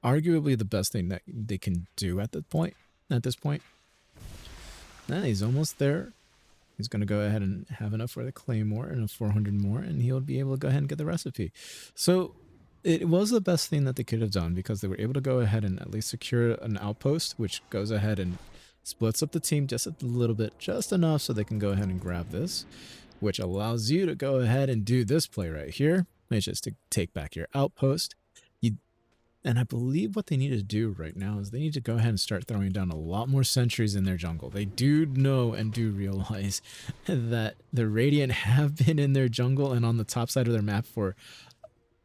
S1: arguably the best thing that they can do at the point. At this point, he's almost there. He's going to go ahead and have enough for the claymore and a 400 more, and he'll be able to go ahead and get the recipe. So it was the best thing that they could have done because they were able to go ahead and at least secure an outpost, which goes ahead and splits up the team just a little bit, just enough so they can go ahead and grab this, which allows you to go ahead and do this play right here, which is to take back your outpost. And I believe what they need to do right now is they need to go ahead and start throwing down a lot more sentries in their jungle. They do know and do realize that the Radiant have been in their jungle and on the top side of their map for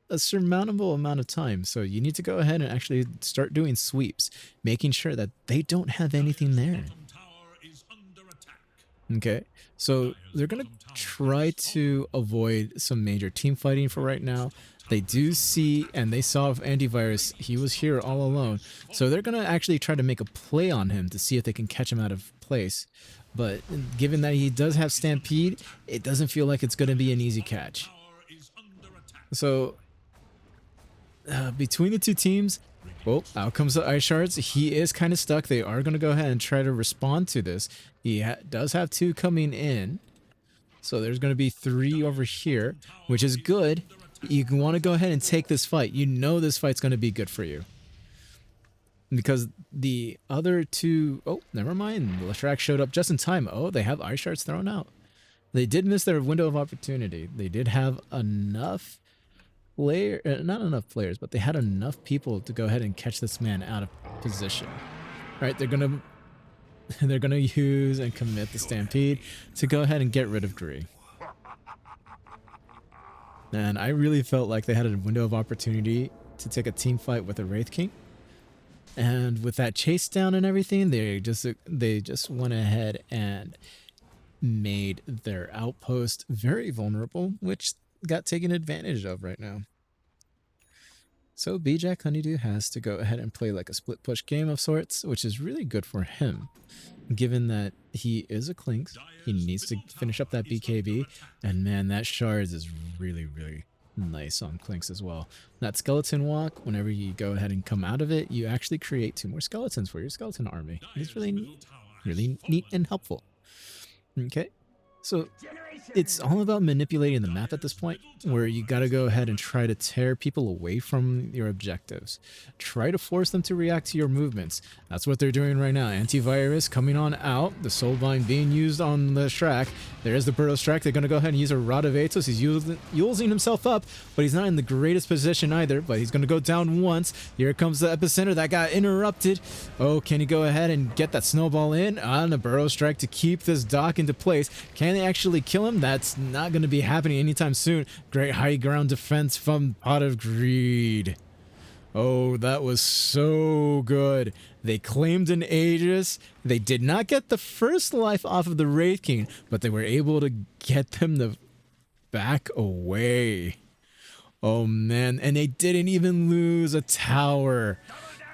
S1: a surmountable amount of time. So you need to go ahead and actually start doing sweeps, making sure that they don't have anything there. Okay, so they're going to try to avoid some major team fighting for right now. They do see, and they saw antivirus, he was here all alone. So they're going to actually try to make a play on him to see if they can catch him out of place. But given that he does have Stampede, it doesn't feel like it's going to be an easy catch. So between the two teams, well, out comes the Ice Shards. He is kind of stuck. They are going to go ahead and try to respond to this. He does have 2 coming in. So there's going to be 3 over here, which is good. You want to go ahead and take this fight. You know this fight's going to be good for you. Because the other 2... Oh, never mind. Leshrac showed up just in time. Oh, they have Ice Shards thrown out. They did miss their window of opportunity. They did have enough... not enough players, but they had enough people to go ahead and catch this man out of position. Right, they're gonna use and commit the Stampede to go ahead and get rid of Gree. And I really felt like they had a window of opportunity to take a team fight with a Wraith King. And with that chase down and everything, they just went ahead and made their outpost very vulnerable, which got taken advantage of right now. So B-Jack Honeydew has to go ahead and play like a split push game of sorts, which is really good for him, given that he is a Clinks. He needs to finish up that BKB, and man, that Shards is really, really nice on Clinks as well. That Skeleton Walk, whenever you go ahead and come out of it, you actually create 2 more skeletons for your skeleton army. It's really, really neat and helpful. Okay, so it's all about manipulating the map at this point, where you got to go ahead and try to tear people away from your objectives. Try to force them to react to your movements. That's what they're doing right now. Antivirus coming on out. The Soulbind being used on the Shrek. There's the Burrow Strike. They're going to go ahead and use a Rod of Atos. He's using himself up, but he's not in the greatest position either. But he's going to go down once. Here comes the Epicenter. That got interrupted. Oh, can he go ahead and get that snowball in on the Burrow Strike to keep this dock into place? Can they actually kill him? That's not going to be happening anytime soon. Great high ground defense from Pot of Greed. Oh, that was so good. They claimed an Aegis. They did not get the first life off of the Wraith King, but they were able to get them to back away. Oh, man. And they didn't even lose a tower.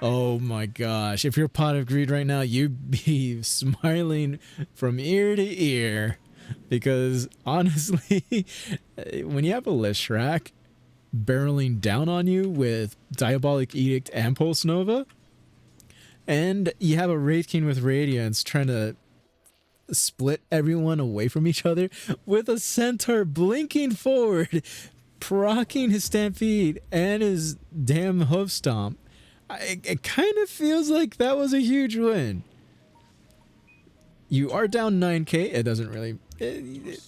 S1: Oh, my gosh. If you're Pot of Greed right now, you'd be smiling from ear to ear. Because, honestly, when you have a Leshrac barreling down on you with Diabolic Edict and Pulse Nova, and you have a Wraith King with Radiance trying to split everyone away from each other with a Centaur blinking forward, proccing his Stampede and his damn Hoof Stomp, it kind of feels like that was a huge win. You are down 9k. It doesn't really...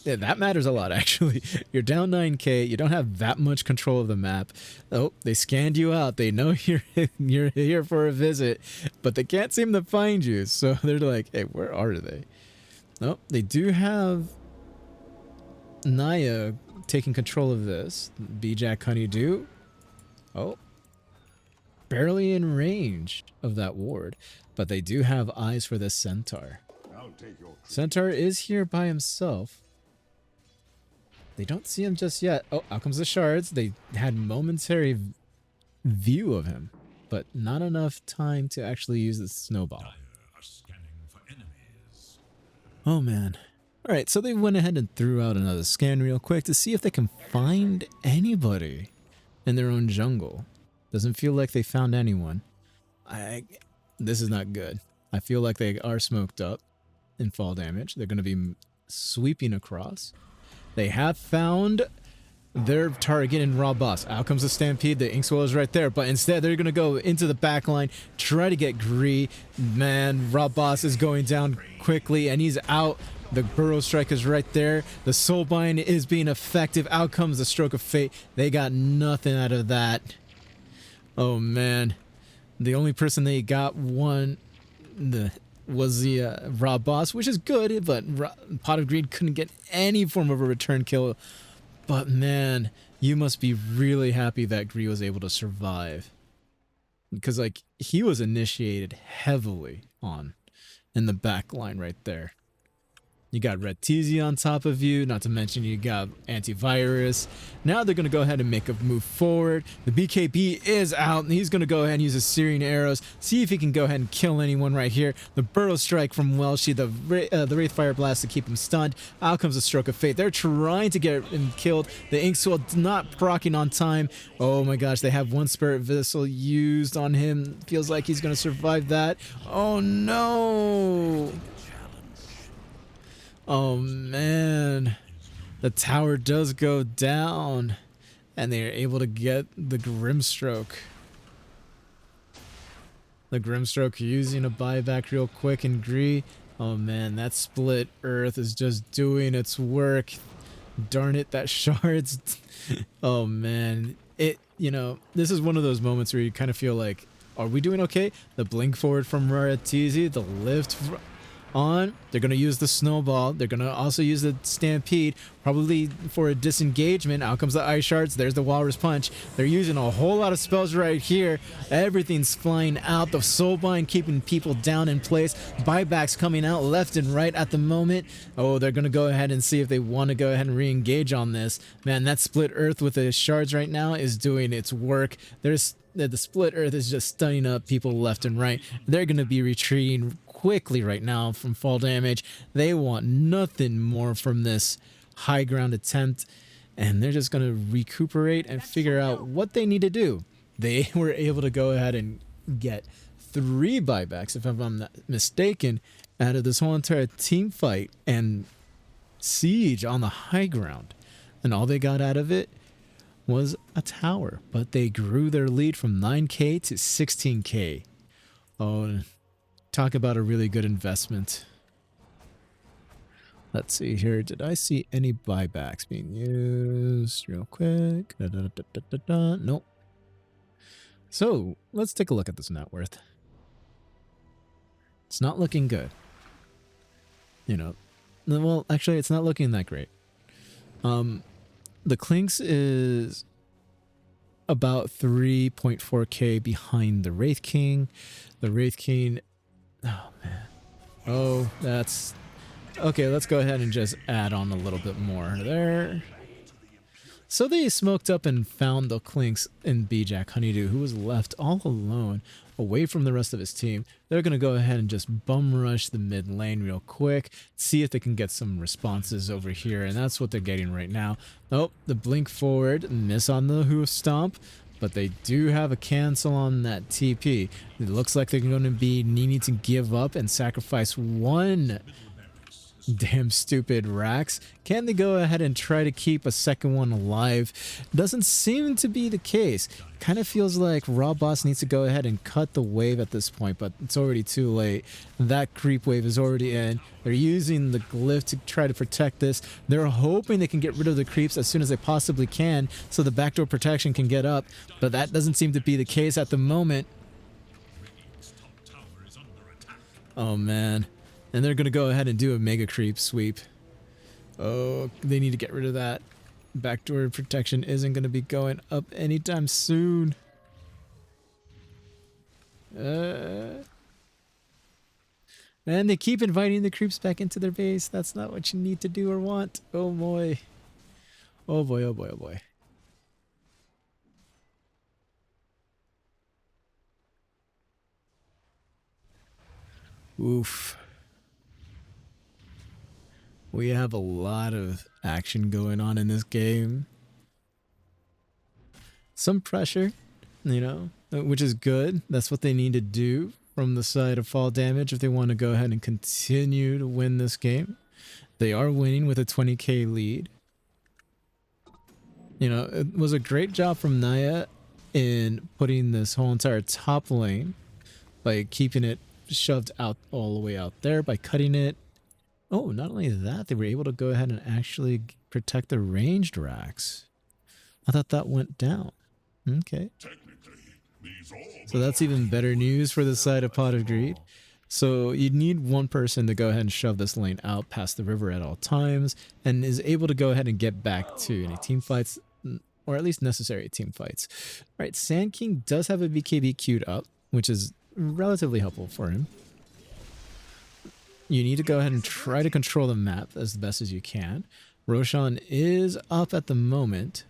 S1: that matters a lot, actually. You're down 9k. You don't have that much control of the map. Oh, they scanned you out. They know you're here for a visit, but they can't seem to find you. So they're like, hey, where are they? Oh, they do have Naya taking control of this. B-Jack Honeydew. Oh, barely in range of that ward, but they do have eyes for this Centaur. Centaur is here by himself. They don't see him just yet. Oh, out comes the Shards. They had momentary view of him, but not enough time to actually use the snowball. Oh, man. Alright, so they went ahead and threw out another scan real quick to see if they can find anybody in their own jungle. Doesn't feel like they found anyone. This is not good. I feel like they are smoked up in fall damage. They're going to be sweeping across. They have found their target in Raw Boss. Out comes the Stampede. The Inkswell is right there, but instead they're going to go into the back line, try to get Gree. Man, Raw Boss is going down quickly, and he's out. The Burrow Strike is right there. The Soulbind is being effective. Out comes the Stroke of Fate. They got nothing out of that. Oh, man. The only person they got was the Raw Boss, which is good, but Pot of Greed couldn't get any form of a return kill. But, man, you must be really happy that Gree was able to survive. Because, like, he was initiated heavily on in the back line right there. You got Red Teasy on top of you, not to mention you got Antivirus. Now they're going to go ahead and make a move forward. The BKB is out, and he's going to go ahead and use his Searing Arrows, see if he can go ahead and kill anyone right here. The Burrow Strike from Welshi, the Wraith Fire Blast to keep him stunned. Out comes the Stroke of Fate. They're trying to get him killed. The Inkswell not proccing on time. Oh my gosh, they have one Spirit Vessel used on him. Feels like he's going to survive that. Oh no! Oh man, the tower does go down, and they are able to get the Grimstroke. The Grimstroke using a buyback real quick and Gree. Oh man, that Split Earth is just doing its work. Darn it, that shards. Oh man, this is one of those moments where you kind of feel like, are we doing okay? The blink forward from Raratizi, the lift on. They're going to use the Snowball. They're going to also use the Stampede, probably for a disengagement. Out comes the Ice Shards. There's the Walrus Punch. They're using a whole lot of spells right here. Everything's flying out. The Soulbind keeping people down in place. Buybacks coming out left and right at the moment. Oh, they're going to go ahead and see if they want to go ahead and re-engage on this. Man, that Split Earth with the Shards right now is doing its work. The Split Earth is just stunning up people left and right. They're going to be retreating quickly right now from fall damage. They want nothing more from this high ground attempt, and they're just going to recuperate and figure out what they need to do. They were able to go ahead and get 3 buybacks, if I'm not mistaken, out of this whole entire team fight and siege on the high ground, and all they got out of it was a tower, but they grew their lead from 9k to 16k. Oh, talk about a really good investment. Let's see here. Did I see any buybacks being used real quick? Nope. So let's take a look at this net worth. It's not looking good. Well, actually, it's not looking that great. The Clinks is about 3.4k behind the Wraith King. The Wraith King, oh man. Oh, that's okay. Let's go ahead and just add on a little bit more there. So they smoked up and found the Clinks and B-Jack Honeydew, who was left all alone away from the rest of his team. They're going to go ahead and just bum rush the mid lane real quick, see if they can get some responses over here, and that's what they're getting right now. Oh, the blink forward, miss on the hoof stomp, but they do have a cancel on that TP. It looks like they're going to be needing to give up and sacrifice one damn stupid Rax. Can they go ahead and try to keep a second one alive? Doesn't seem to be the case. Kind of feels like Raw Boss needs to go ahead and cut the wave at this point, but it's already too late. That creep wave is already in. They're using the glyph to try to protect this. They're hoping they can get rid of the creeps as soon as they possibly can so the backdoor protection can get up, but that doesn't seem to be the case at the moment. Oh man. And they're going to go ahead and do a mega creep sweep. Oh, they need to get rid of that. Backdoor protection isn't going to be going up anytime soon. And they keep inviting the creeps back into their base. That's not what you need to do or want. Oh boy. Oh boy, oh boy, oh boy. Oof. We have a lot of action going on in this game. Some pressure, you know, which is good. That's what they need to do from the side of Fall Damage if they want to go ahead and continue to win this game. They are winning with a 20k lead. You know, it was a great job from Naya in putting this whole entire top lane by keeping it shoved out all the way out there, by cutting it. Oh, not only that, they were able to go ahead and actually protect the ranged racks. I thought that went down. Okay. So that's even better news for the side of Pot of Greed. So you need one person to go ahead and shove this lane out past the river at all times and is able to go ahead and get back to any team fights, or at least necessary team fights. All right, Sand King does have a BKB queued up, which is relatively helpful for him. You need to go ahead and try to control the map as best as you can. Roshan is up at the moment.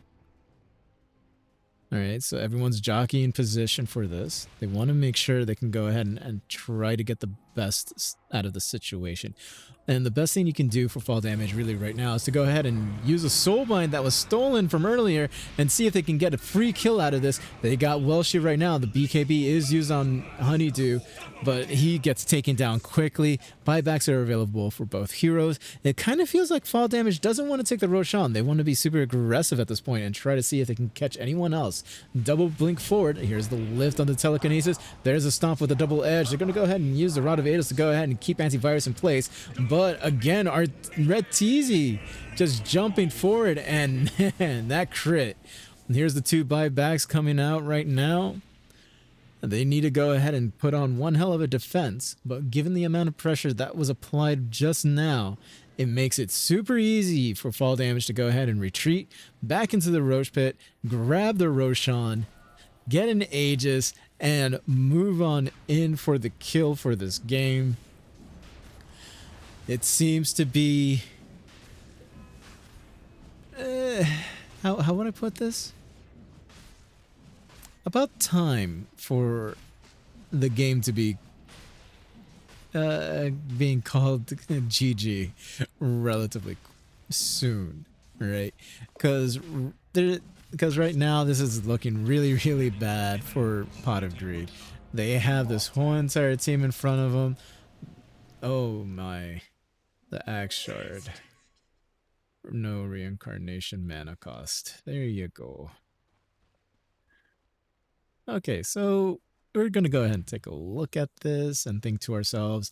S1: All right, so everyone's jockeying position for this. They want to make sure they can go ahead and try to get the best out of the situation. And the best thing you can do for Fall Damage really right now is to go ahead and use a Soul Bind that was stolen from earlier and see if they can get a free kill out of this. They got Welshi right now. The BKB is used on Honeydew, but he gets taken down quickly. Buybacks are available for both heroes. It kind of feels like Fall Damage doesn't want to take the Roshan. They want to be super aggressive at this point and try to see if they can catch anyone else. Double blink forward. Here's the lift on the telekinesis. There's a stomp with a double edge. They're going to go ahead and use the Rod of Ados to go ahead and keep antivirus in place. But again, our Red Teasy just jumping forward, and man, that crit. Here's the two buybacks coming out right now. They need to go ahead and put on one hell of a defense, but given the amount of pressure that was applied just now, it makes it super easy for Fall Damage to go ahead and retreat back into the Roche Pit, grab the Roshan, get an Aegis, and move on in for the kill for this game. It seems to be... how would I put this? About time for the game to be being called GG relatively soon, right? Because right now this is looking really, really bad for Pot of Greed. They have this whole entire team in front of them. Oh my. The Axe Shard. No reincarnation mana cost. There you go. Okay, so we're going to go ahead and take a look at this and think to ourselves,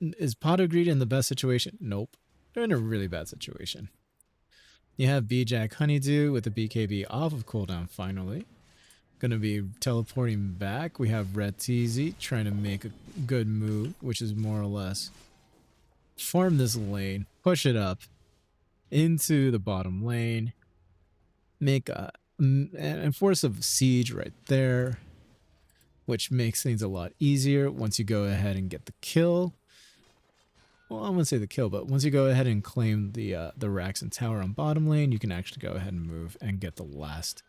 S1: is Pot of Greed in the best situation? Nope. They're in a really bad situation. You have B-Jack Honeydew with the BKB off of cooldown finally. Going to be teleporting back. We have Red Teasy trying to make a good move, which is more or less farm this lane, push it up into the bottom lane, make a enforce a siege right there, which makes things a lot easier once you go ahead and get the kill. Well, I wouldn't say the kill, but once you go ahead and claim the racks and tower on bottom lane, you can actually go ahead and move and get the last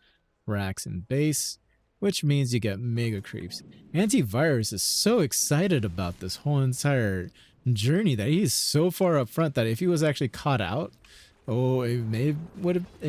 S1: racks in base, which means you get mega creeps. Antivirus is so excited about this whole entire journey that he's so far up front that if he was actually caught out, it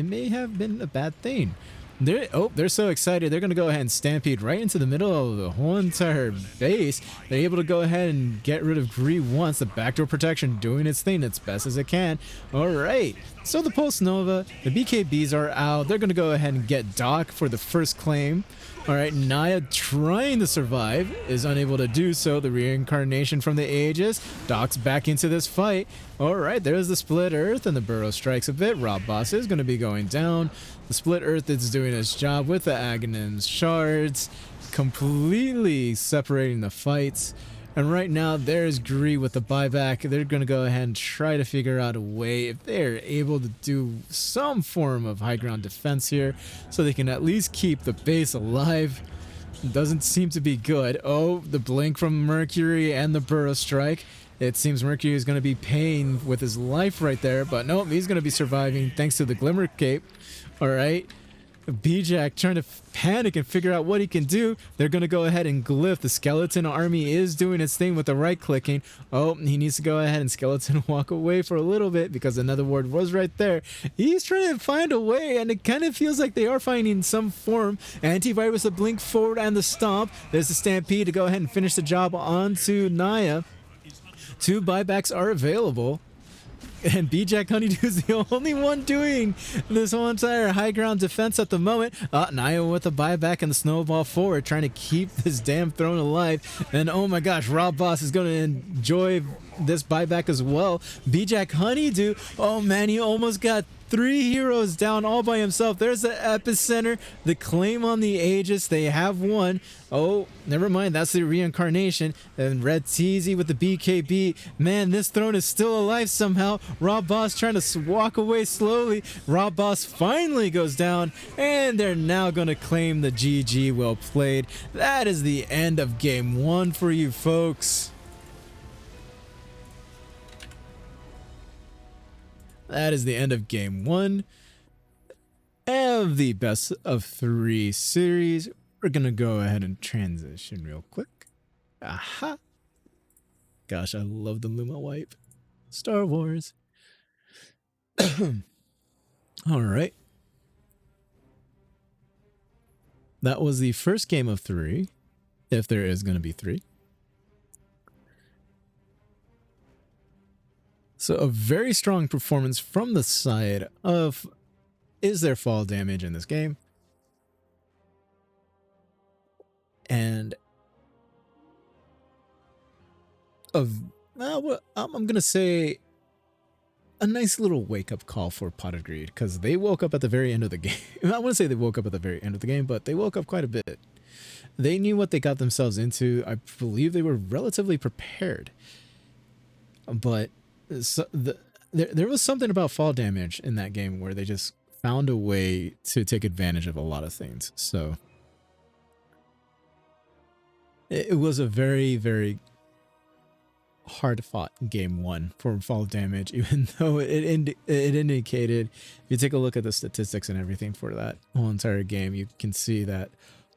S1: may have been a bad thing. They're so excited. They're going to go ahead and stampede right into the middle of the whole entire base. They're able to go ahead and get rid of Greed once. The backdoor protection doing its thing as best as it can. All right. So the Pulse Nova, the BKBs are out. They're going to go ahead and get Doc for the first claim. All right, Naya trying to survive is unable to do so. The reincarnation from the Aegis. Doc's back into this fight. All right, there's the Split Earth, and the Burrow strikes a bit. Rob Boss is going to be going down. The Split Earth is doing its job with the Aghanim's shards, completely separating the fights. And right now, there's Greed with the buyback. They're going to go ahead and try to figure out a way, if they're able to do some form of high ground defense here, so they can at least keep the base alive. Doesn't seem to be good. Oh, the blink from Mercury and the Burrow strike. It seems Mercury is going to be paying with his life right there, but nope, he's going to be surviving thanks to the Glimmer Cape. All right. B-Jack trying to panic and figure out what he can do. They're going to go ahead and glyph. The skeleton army is doing its thing with the right clicking. Oh, he needs to go ahead and skeleton walk away for a little bit because another ward was right there. He's trying to find a way, and it kind of feels like they are finding some form. Antivirus, the blink forward, and the stomp. There's the stampede to go ahead and finish the job onto Naya. 2 buybacks are available. And B-Jack Honeydew's the only one doing this whole entire high ground defense at the moment. Naya with a buyback and the snowball forward, trying to keep this damn throne alive. And oh my gosh, Rob Boss is going to enjoy this buyback as well. B-Jack Honeydew, oh man, he almost got 3 heroes down all by himself. There's the epicenter, the claim on the Aegis. They have won. Oh, never mind. That's the reincarnation. And Red Teasy with the BKB. Man, this throne is still alive somehow. Rob Boss trying to walk away slowly. Rob Boss finally goes down. And they're now going to claim the GG. Well played. That is the end of game 1 for you folks. That is the end of game 1 of the best of 3 series. We're going to go ahead and transition real quick. Aha. Gosh, I love the Luma wipe. Star Wars. All right. That was the first game of 3, if there is going to be 3. So a very strong performance from the side of, is there fall damage in this game? And I'm going to say a nice little wake-up call for Pot of Greed, because they woke up at the very end of the game. I wouldn't say they woke up at the very end of the game, but they woke up quite a bit. They knew what they got themselves into. I believe they were relatively prepared. But there was something about fall damage in that game where they just found a way to take advantage of a lot of things. So it was a very, very hard fought game 1 for fall damage, even though it indicated, if you take a look at the statistics and everything for that whole entire game, you can see that,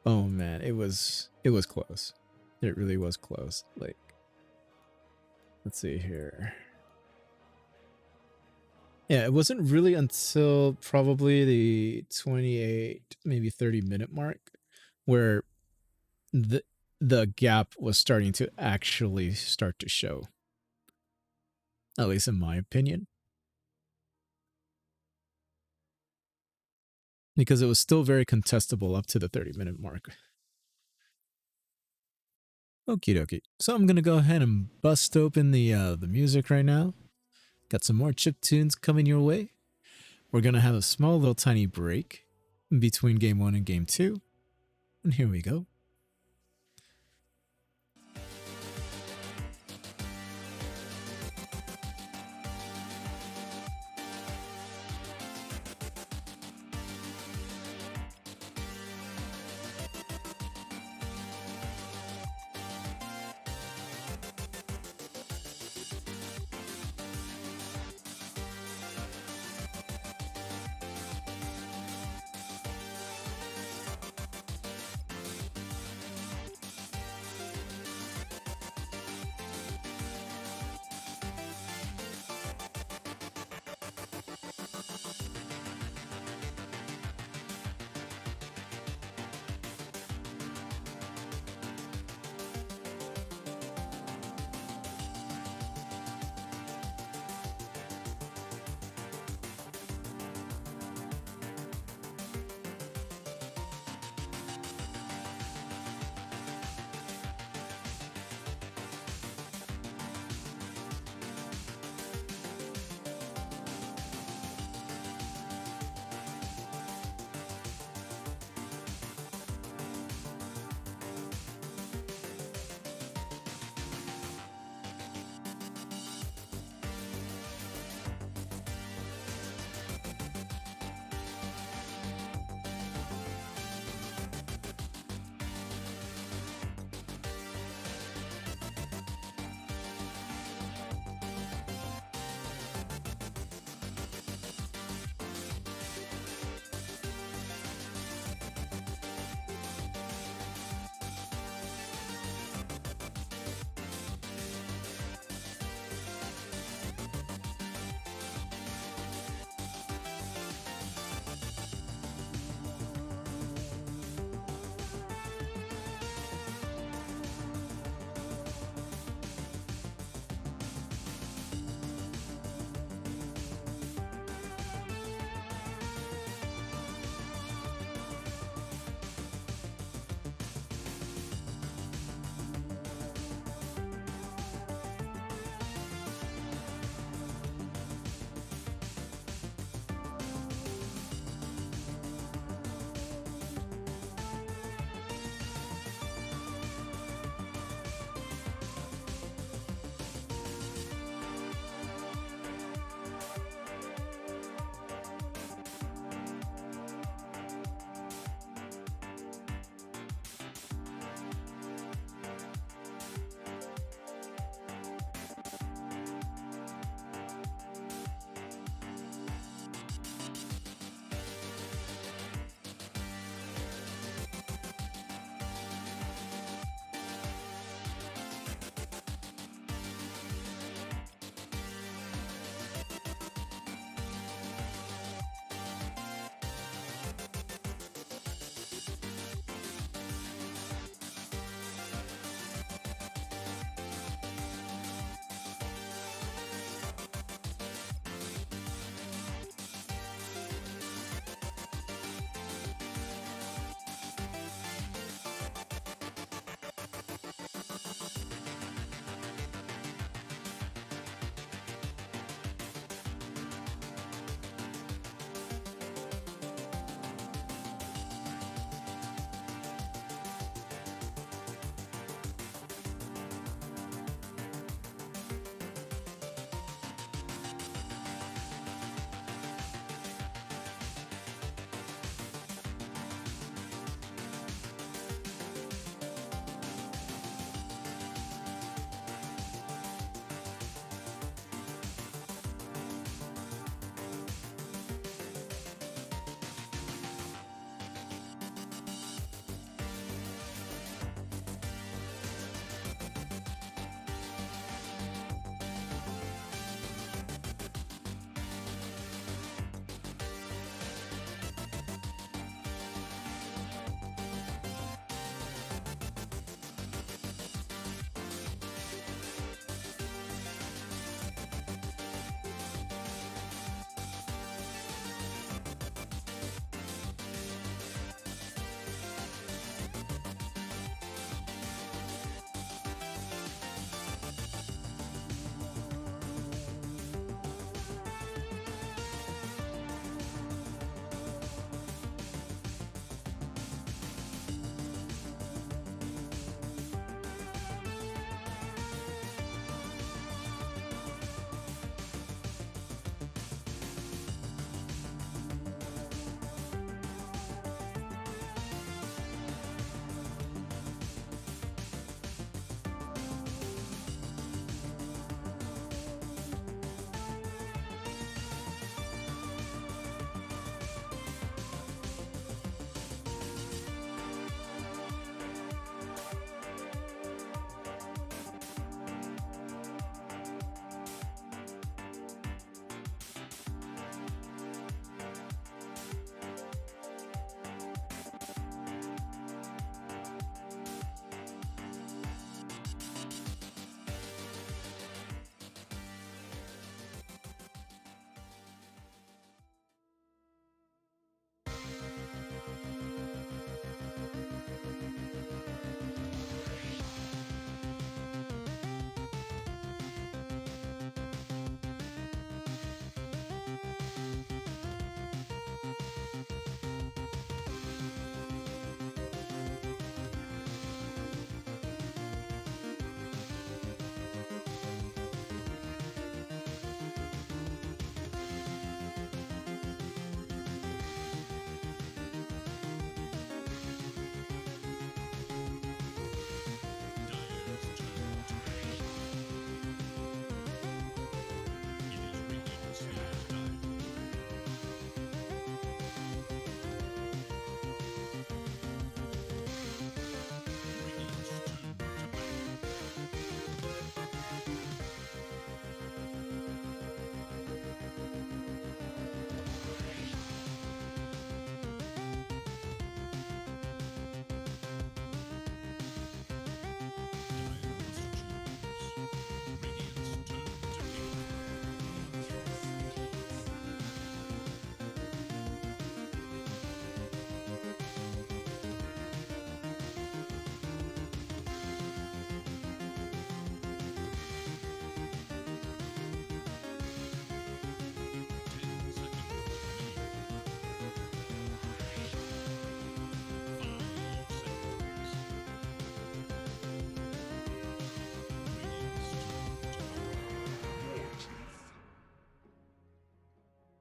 S1: oh man, it was close. It really was close. Like, let's see here. Yeah, it wasn't really until probably the 28, maybe 30-minute mark where the gap was starting to actually start to show. At least in my opinion. Because it was still very contestable up to the 30-minute mark. Okie dokie. So I'm going to go ahead and bust open the music right now. Got some more chip tunes coming your way. We're going to have a small little tiny break between game 1 and game 2. And here we go.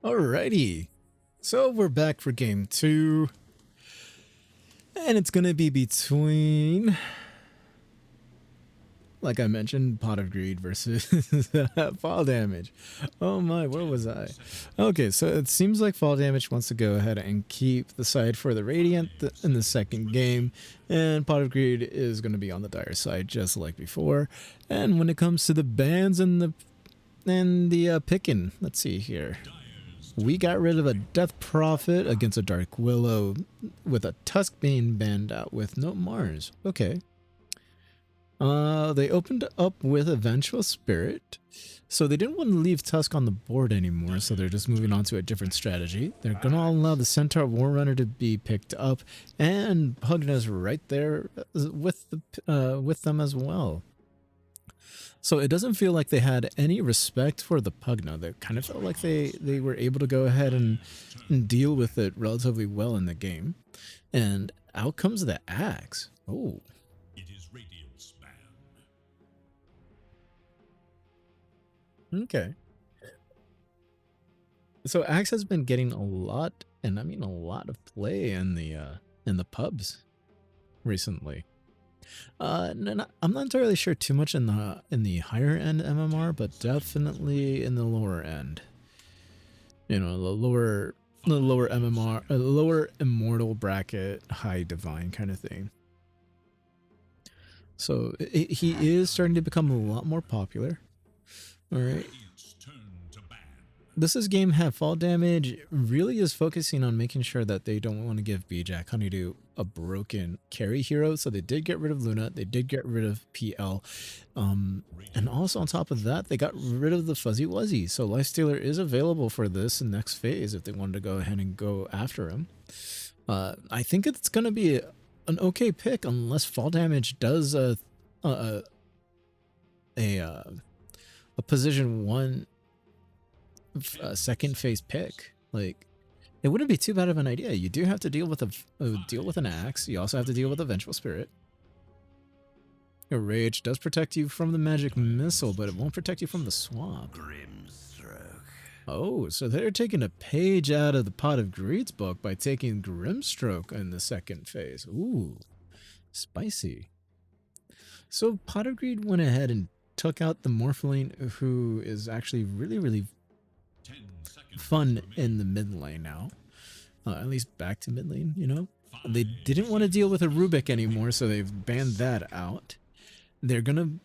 S1: Alrighty. So we're back for game 2. And it's gonna be between, like I mentioned, Pot of Greed versus Fall Damage. Oh my, where was I? Okay, so it seems like Fall Damage wants to go ahead and keep the side for the Radiant in the second game, and Pot of Greed is going to be on the Dire side just like before. And when it comes to the bans and the picking, let's see here. We got rid of a Death Prophet against a Dark Willow with a Tusk being banned out with no Mars. Okay. They opened up with a Vengeful Spirit, so they didn't want to leave Tusk on the board anymore, so they're just moving on to a different strategy. They're going to allow the Centaur Warrunner to be picked up, and Pugna's right there with them as well. So it doesn't feel like they had any respect for the Pugna. They kind of felt like they were able to go ahead and deal with it relatively well in the game. And out comes the Axe. Oh.
S2: It is Radiant's ban.
S1: Okay. So Axe has been getting a lot, and I mean a lot of play in the pubs recently. No, I'm not entirely sure too much in the higher end MMR, but definitely in the lower end. You know, the lower MMR, lower immortal bracket, high divine kind of thing. So he is starting to become a lot more popular. All right. This is game have Fall Damage really is focusing on making sure that they don't want to give BJack Honeydew a broken carry hero. So they did get rid of Luna. They did get rid of PL. And also on top of that, they got rid of the Fuzzy Wuzzy. So Lifestealer is available for this next phase if they wanted to go ahead and go after him. I think it's going to be an okay pick unless Fall Damage does a position 1 second phase pick. Like, it wouldn't be too bad of an idea. You do have to deal with an Axe. You also have to deal with a Vengeful Spirit. Your Rage does protect you from the Magic Missile, but it won't protect you from the Swamp.
S3: Grimstroke.
S1: Oh, so they're taking a page out of the Pot of Greed's book by taking Grimstroke in the second phase. Ooh, spicy. So Pot of Greed went ahead and took out the Morpheline, who is actually really fun in the mid lane now. At least back to mid lane, you know. They didn't want to deal with a Rubik anymore, so they've banned that out. They're going to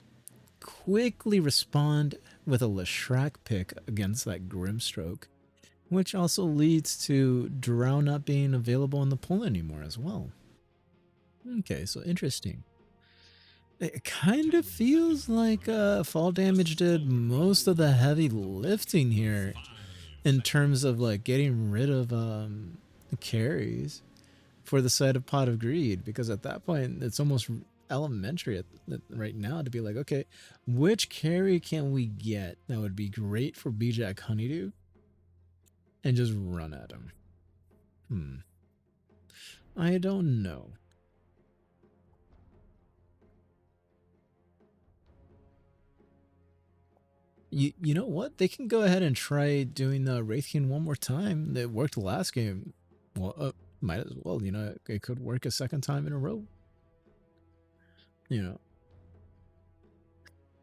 S1: quickly respond with a Leshrac pick against that Grimstroke, which also leads to Drow not being available in the pool anymore as well. Okay, so interesting. It kind of feels like Fall Damage did most of the heavy lifting here in terms of like getting rid of carries for the side of Pot of Greed, because at that point it's almost elementary right now to be like, okay, which carry can we get that would be great for BJack Honeydew and just run at him? I don't know. You know what? They can go ahead and try doing the Wraithkin one more time. It worked last game. Well, might as well. You know, it could work a second time in a row. You know,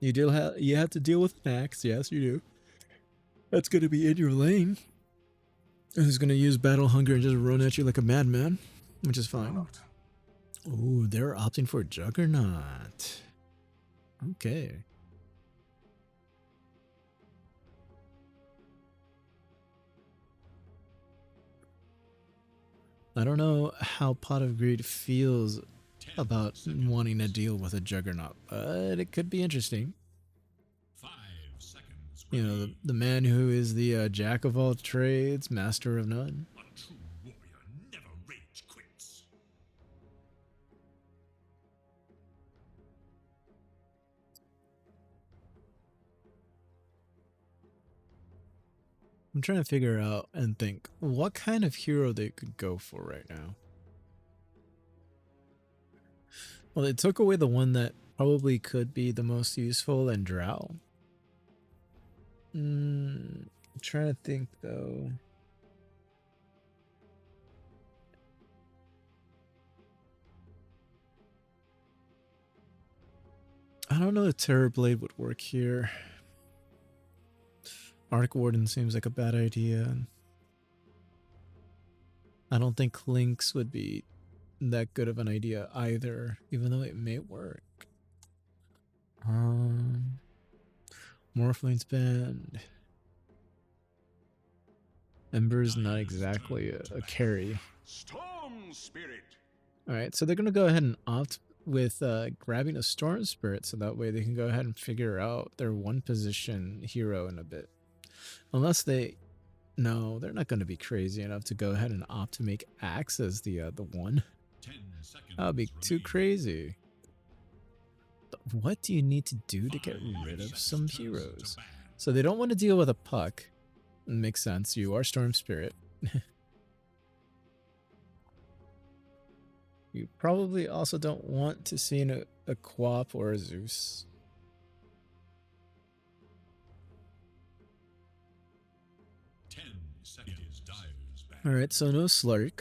S1: you have to deal with an Axe. Yes, you do. That's going to be in your lane. Who's going to use Battle Hunger and just run at you like a madman, which is fine. Oh, they're opting for Juggernaut. Okay. I don't know how Pot of Greed feels about wanting to deal with a Juggernaut, but it could be interesting.
S2: 5 seconds.
S1: You know, the man who is the jack of all trades, master of none.
S2: A true warrior never rage quits.
S1: I'm trying to figure out and think what kind of hero they could go for right now. Well, they took away the one that probably could be the most useful in Drow. I'm trying to think though. I don't know if Terror Blade would work here. Arc Warden seems like a bad idea. I don't think Links would be that good of an idea either, even though it may work. Morphline's Band. Ember's not exactly a carry.
S4: Storm Spirit.
S1: Alright, so they're going to go ahead and opt with grabbing a Storm Spirit, so that way they can go ahead and figure out their one position hero in a bit. Unless they... No, they're not going to be crazy enough to go ahead and opt to make Axe as the one.
S2: 10 seconds.
S1: That would be too crazy. But what do you need to do to get rid of some heroes? So they don't want to deal with a Puck. Makes sense. You are Storm Spirit. You probably also don't want to see a Quap or a Zeus.
S2: 10 seconds. Dyer's back.
S1: Alright, so no Slark.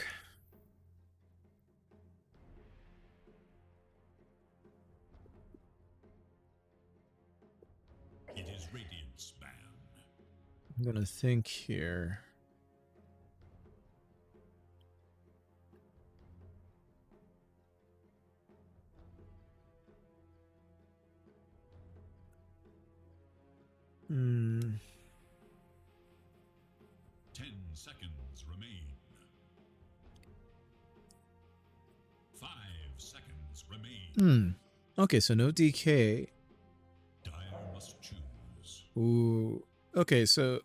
S2: It is Radiant's ban.
S1: I'm gonna think here. Hmm.
S2: 10 seconds remain. 5 seconds remain.
S1: Okay, so no DK.
S2: Dyer must choose.
S1: Ooh. Okay, so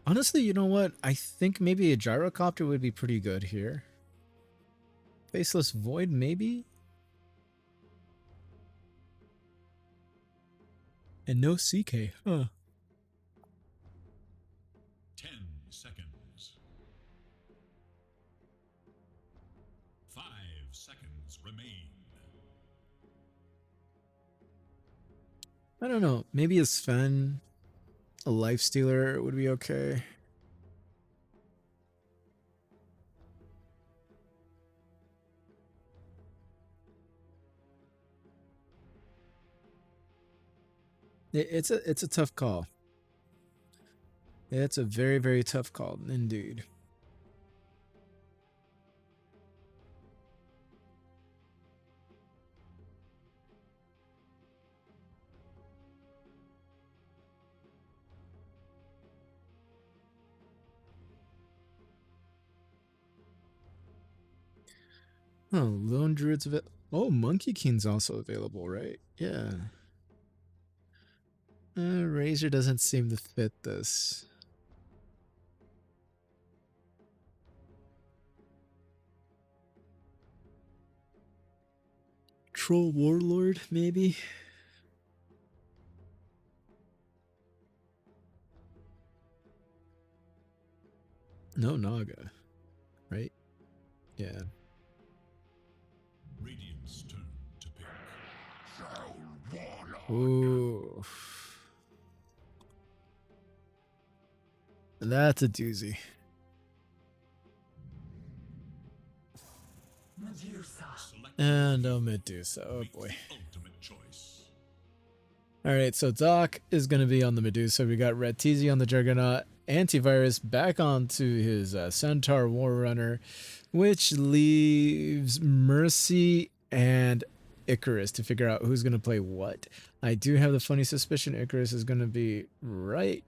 S1: honestly, you know what? I think maybe a Gyrocopter would be pretty good here. Faceless Void, maybe? And no CK, huh?
S2: 10 seconds. 5 seconds remain.
S1: I don't know. Maybe a Sven, a Lifestealer would be okay. It's a tough call. It's a very, very tough call indeed. Oh, Lone Druid's available. Oh, Monkey King's also available, right? Yeah. Razor doesn't seem to fit this. Troll Warlord, maybe? No Naga, right? Yeah.
S2: Radiant's turn to pick.
S1: Ooh. That's a doozy. And no Medusa. Oh boy.
S2: Ultimate choice.
S1: Alright, so Doc is going to be on the Medusa. We got Red Teasy on the Juggernaut. Antivirus back onto his Centaur War Runner, which leaves Mercy and Icarus to figure out who's going to play what. I do have the funny suspicion Icarus is going to be right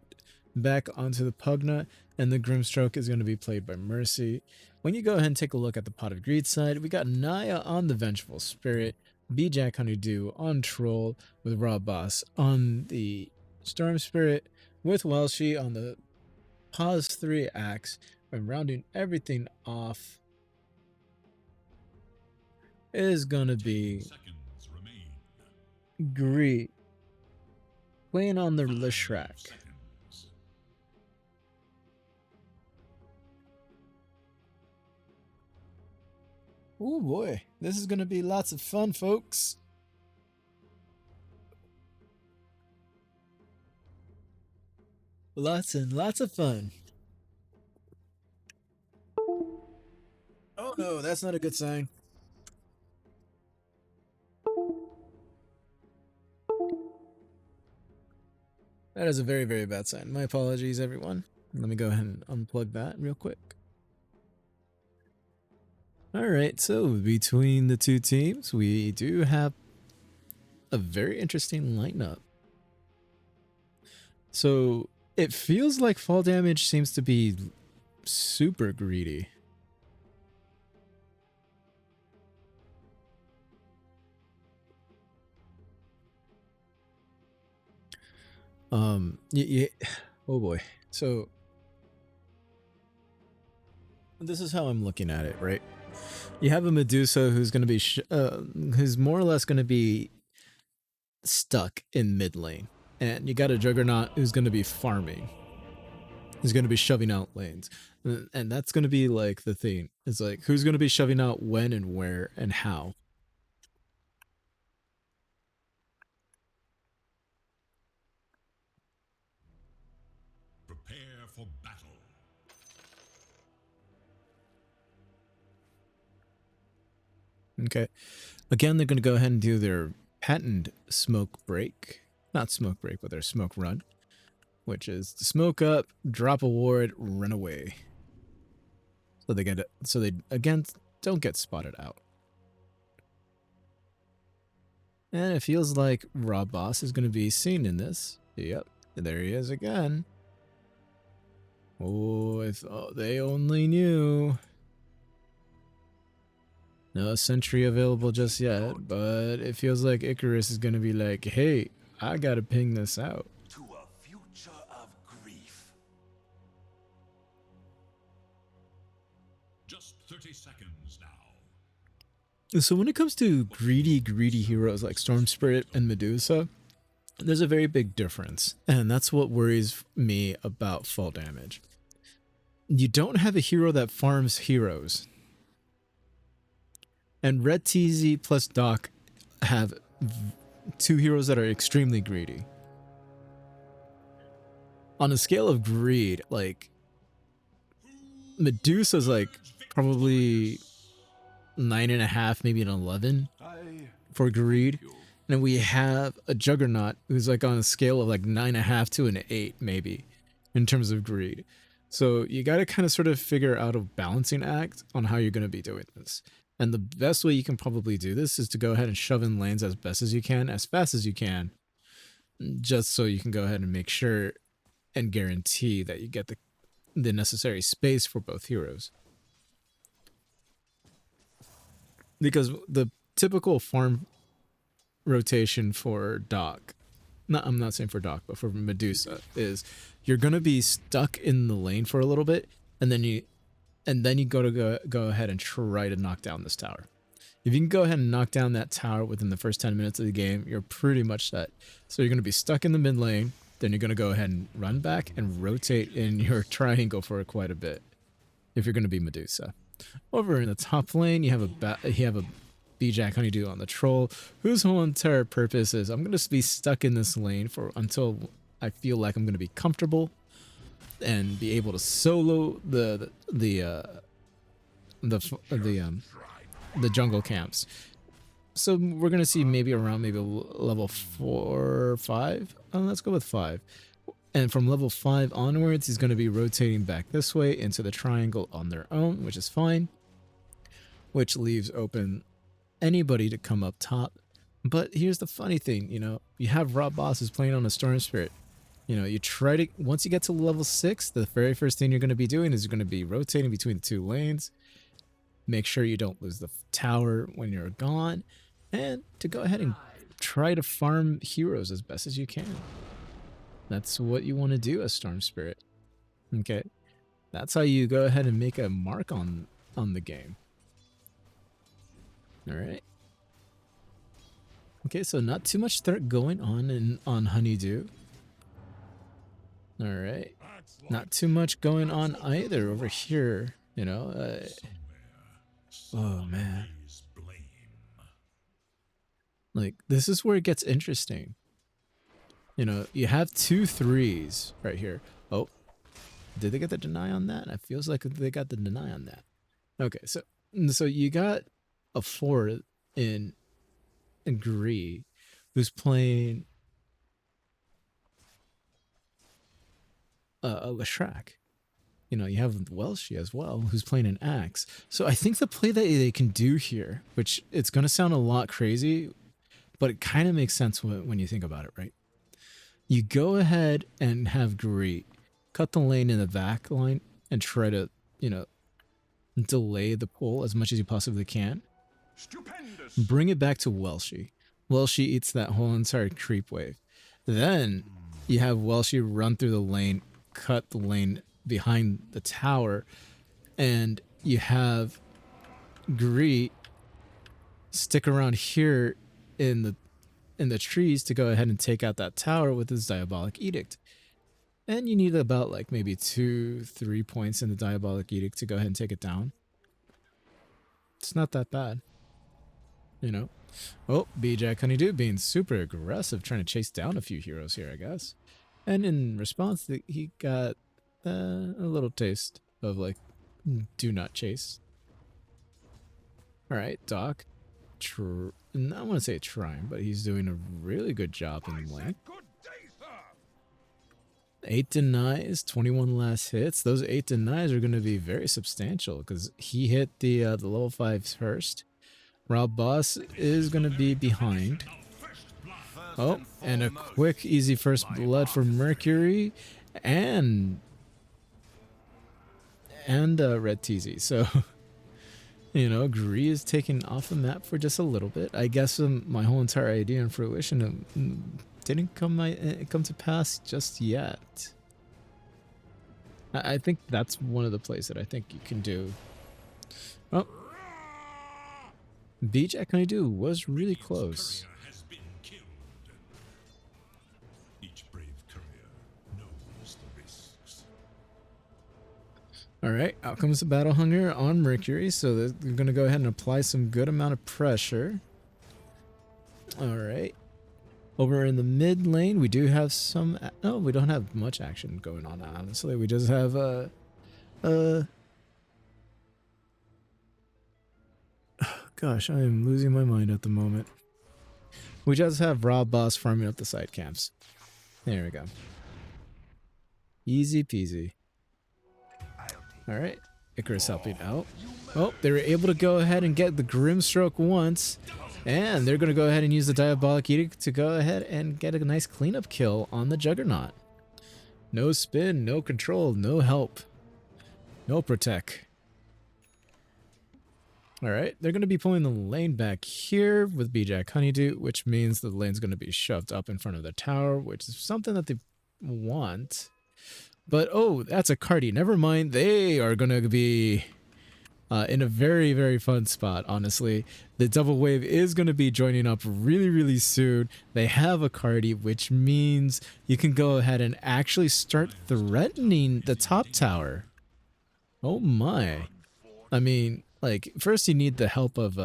S1: back onto the Pugna, and the Grimstroke is going to be played by Mercy. When you go ahead and take a look at the Pot of Greed side, we got Naya on the Vengeful Spirit, B-Jack Honeydew on Troll, with Rob Boss on the Storm Spirit, with Welshi on the Pause 3 Axe, and rounding everything off is going to be
S2: Seconds remain.
S1: Greed playing on the
S2: 5
S1: Leshrac.
S2: seconds.
S1: Oh boy, this is going to be lots of fun, folks. Lots and lots of fun. Oh no, that's not a good sign. That is a very, very bad sign. My apologies, everyone. Let me go ahead and unplug that real quick. All right, so between the two teams, we do have a very interesting lineup. So it feels like fall damage seems to be super greedy. Oh boy. So this is how I'm looking at it, right? You have a Medusa who's going to be, who's more or less going to be stuck in mid lane, and you got a Juggernaut who's going to be farming. He's going to be shoving out lanes, and that's going to be like the thing. It's like who's going to be shoving out when and where and how.
S2: Prepare for battle.
S1: Okay. Again, they're going to go ahead and do their patent smoke break. Not smoke break, but their smoke run, which is to smoke up, drop a ward, run away. So they get it. So they again don't get spotted out. And it feels like Rob Boss is going to be seen in this. Yep, there he is again. Oh, if they only knew. No sentry available just yet, but it feels like Icarus is going to be like, hey, I got to ping this out.
S3: To a future of grief.
S2: Just 30 seconds now.
S1: So when it comes to greedy heroes like Storm Spirit and Medusa, there's a very big difference. And that's what worries me about fall damage. You don't have a hero that farms heroes. And Red TZ plus Doc have two heroes that are extremely greedy. On a scale of greed, like Medusa's like probably 9.5, maybe an 11 for greed. And we have a Juggernaut who's like on a scale of like 9.5 to an 8, maybe, in terms of greed. So you got to kind of sort of figure out a balancing act on how you're going to be doing this. And the best way you can probably do this is to go ahead and shove in lanes as best as you can, as fast as you can, just so you can go ahead and make sure and guarantee that you get the necessary space for both heroes. Because the typical farm rotation for Doc, I'm not saying for Doc, but for Medusa, is you're gonna be stuck in the lane for a little bit, and then you go ahead and try to knock down this tower. If you can go ahead and knock down that tower within the first 10 minutes of the game, you're pretty much set. So you're gonna be stuck in the mid lane, then you're gonna go ahead and run back and rotate in your triangle for quite a bit. If you're gonna be Medusa. Over in the top lane, you have a B-Jack Honeydew on the troll, whose whole entire purpose is I'm gonna be stuck in this lane until I feel like I'm gonna be comfortable and be able to solo the jungle camps. So we're gonna see maybe level 4 or 5. Let's go with 5. And from level 5 onwards, he's going to be rotating back this way into the triangle on their own, which is fine. Which leaves open anybody to come up top. But here's the funny thing, you have Rob Boss who's playing on a Storm Spirit. You try to, once you get to level 6, the very first thing you're going to be doing is you're going to be rotating between the two lanes. Make sure you don't lose the tower when you're gone. And to go ahead and try to farm heroes as best as you can. That's what you want to do as Storm Spirit. Okay. That's how you go ahead and make a mark on the game. All right. Okay, so not too much going on Honeydew. All right. Not too much going on either over here, oh man. Like, this is where it gets interesting. You have 2 3s right here. Oh, did they get the deny on that? It feels like they got the deny on that. Okay, so you got a 4 in Agree who's playing a Leshrac. You know, you have Welshi as well, who's playing an Axe. So I think the play that they can do here, which it's going to sound a lot crazy, but it kind of makes sense when you think about it, right? You go ahead and have Greet cut the lane in the back line and try to, you know, delay the pull as much as you possibly can.
S4: Stupendous.
S1: Bring it back to Welshi. Welshi eats that whole entire creep wave. Then you have Welshi run through the lane, cut the lane behind the tower, and you have Greet stick around here in the trees to go ahead and take out that tower with his Diabolic Edict. And you need about like maybe 2-3 points in the Diabolic Edict to go ahead and take it down. It's not that bad, you know. Oh, B-Jack Honeydew being super aggressive, trying to chase down a few heroes here, I guess. And in response, he got a little taste of like, do not chase. All right, Doc. I want to say trying, but he's doing a really good job in the lane.
S4: Good day, sir.
S1: 8 denies, 21 last hits. Those 8 denies are going to be very substantial because he hit the level 5 first. Rob Boss is going to be behind. Oh, and a quick, easy first blood for Mercury and Red TZ. So, you know, Gree is taken off the map for just a little bit. I guess my whole entire idea and fruition didn't come to pass just yet. I think that's one of the plays that I think you can do. Oh, B-Jack Honeydew was really close.
S2: Courier has been killed. Each brave courier knows the risks.
S1: All right, out comes the Battle Hunger on Mercury, so they're going to go ahead and apply some good amount of pressure. All right. Over in the mid lane, we do have some... No, we don't have much action going on, honestly. We just have... Gosh, I am losing my mind at the moment. We just have Rob Boss farming up the side camps. There we go. Easy peasy. All right, Icarus helping out. Oh, they were able to go ahead and get the Grimstroke once. And they're going to go ahead and use the Diabolic Edict to go ahead and get a nice cleanup kill on the Juggernaut. No spin, no control, no help, no protect. Alright, they're going to be pulling the lane back here with B-Jack Honeydew, which means the lane's going to be shoved up in front of the tower, which is something that they want. But, oh, that's a Cardi. Never mind, they are going to be in a very, very fun spot, honestly. The double wave is going to be joining up really, really soon. They have a Cardi, which means you can go ahead and actually start threatening the top tower. Oh my. I mean... like, first you need the help of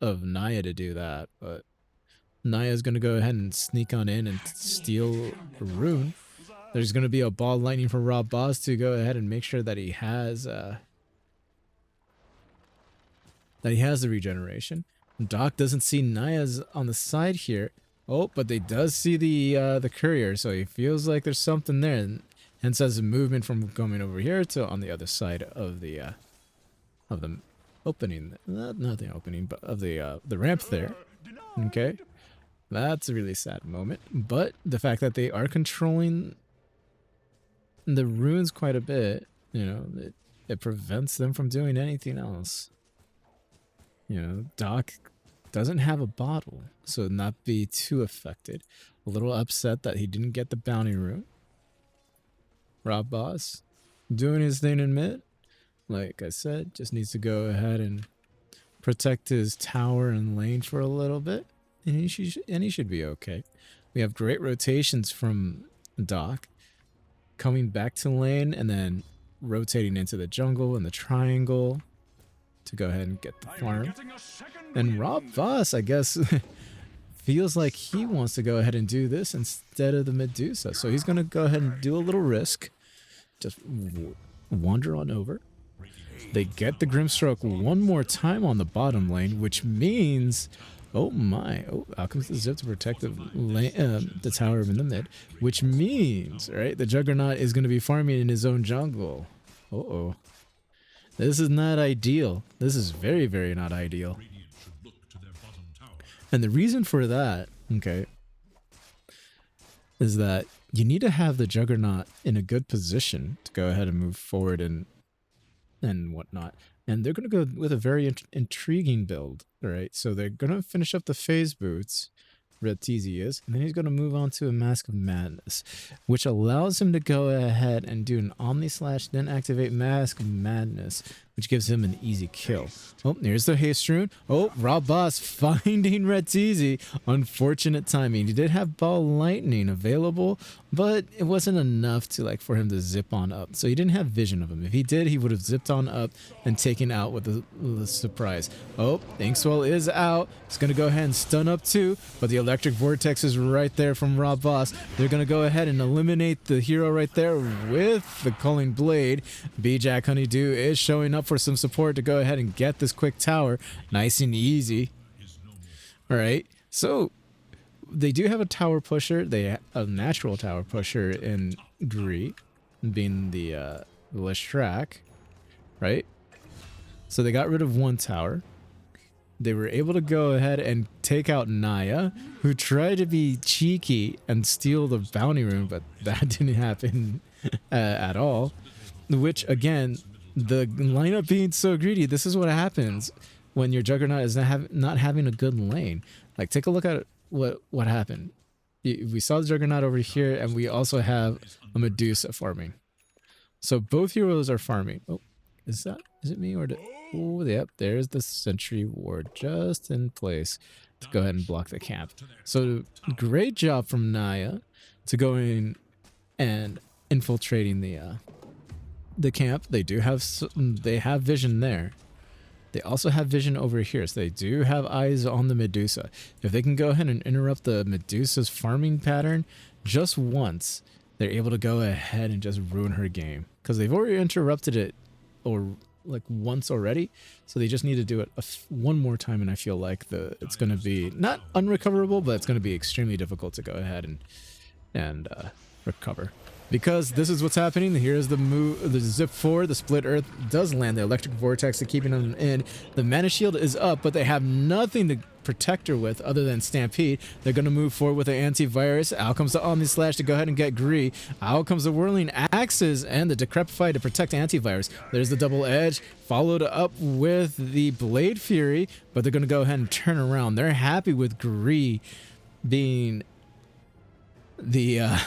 S1: Naya to do that, but Naya's going to go ahead and sneak on in and steal a rune. There's going to be a ball lightning for Rob Boss to go ahead and make sure that he has the regeneration. Doc doesn't see Naya's on the side here. Oh, but they does see the courier, so he feels like there's something there, and hence has a movement from coming over here to on the other side of the opening, not the opening, but of the ramp there. Okay, that's a really sad moment. But the fact that they are controlling the runes quite a bit, you know, it prevents them from doing anything else. You know, Doc doesn't have a bottle, so not be too affected. A little upset that he didn't get the bounty rune. Rob Boss doing his thing in mid. Like I said, just needs to go ahead and protect his tower and lane for a little bit, and he should be okay. We have great rotations from Doc, coming back to lane and then rotating into the jungle and the triangle to go ahead and get the farm. And Rob Voss, I guess, feels like he wants to go ahead and do this instead of the Medusa, so he's going to go ahead and do a little risk, just wander on over. They get the Grimstroke one more time on the bottom lane, which means Oh my. Oh, Alchemist is zip to protect the tower in the mid, which means, right, the Juggernaut is going to be farming in his own jungle. Uh-oh. This is not ideal. This is very, very not ideal.
S2: Radiant should look to their bottom tower.
S1: And the reason for that, okay, is that you need to have the Juggernaut in a good position to go ahead and move forward and whatnot. And they're going to go with a very intriguing build, right? So they're going to finish up the phase boots, Red Teasy is, and then he's going to move on to a Mask of Madness, which allows him to go ahead and do an Omni Slash, then activate Mask of Madness, which gives him an easy kill. Oh, here's the Haste Rune. Oh, Rob Boss finding Red Teasy. Unfortunate timing. He did have Ball Lightning available, but it wasn't enough to for him to zip on up. So he didn't have vision of him. If he did, he would have zipped on up and taken out with the surprise. Oh, Inkswell is out. He's going to go ahead and stun up too, but the Electric Vortex is right there from Rob Boss. They're going to go ahead and eliminate the hero right there with the Culling Blade. B-Jack Honeydew is showing up for some support to go ahead and get this quick tower. Nice and easy. All right. So they do have a tower pusher. They a natural tower pusher in Gree, being the Leshrac, right? So they got rid of one tower. They were able to go ahead and take out Naya, who tried to be cheeky and steal the bounty rune, but that didn't happen at all. Which, again, the lineup being so greedy, this is what happens when your Juggernaut is not having a good lane. Take a look at what happened. We saw the Juggernaut over here, and we also have a Medusa farming. So both heroes are farming. Oh, is it me or oh, yep, there's the Sentry Ward just in place to go ahead and block the camp. So great job from Naya to go in and infiltrating the camp. They have vision there. They also have vision over here, so they do have eyes on the Medusa. If they can go ahead and interrupt the Medusa's farming pattern just once, they're able to go ahead and just ruin her game, because they've already interrupted it once already, so they just need to do it one more time, and I feel like it's going to be not unrecoverable, but it's going to be extremely difficult to go ahead and recover. Because this is what's happening. Here's the zip forward. The Split Earth does land the Electric Vortex to keeping them in. The Mana Shield is up, but they have nothing to protect her with other than Stampede. They're going to move forward with the Antivirus. Out comes the Omni Slash to go ahead and get Gree. Out comes the Whirling Axes and the Decrepify to protect Antivirus. There's the Double Edge, followed up with the Blade Fury, but they're going to go ahead and turn around. They're happy with Gree being the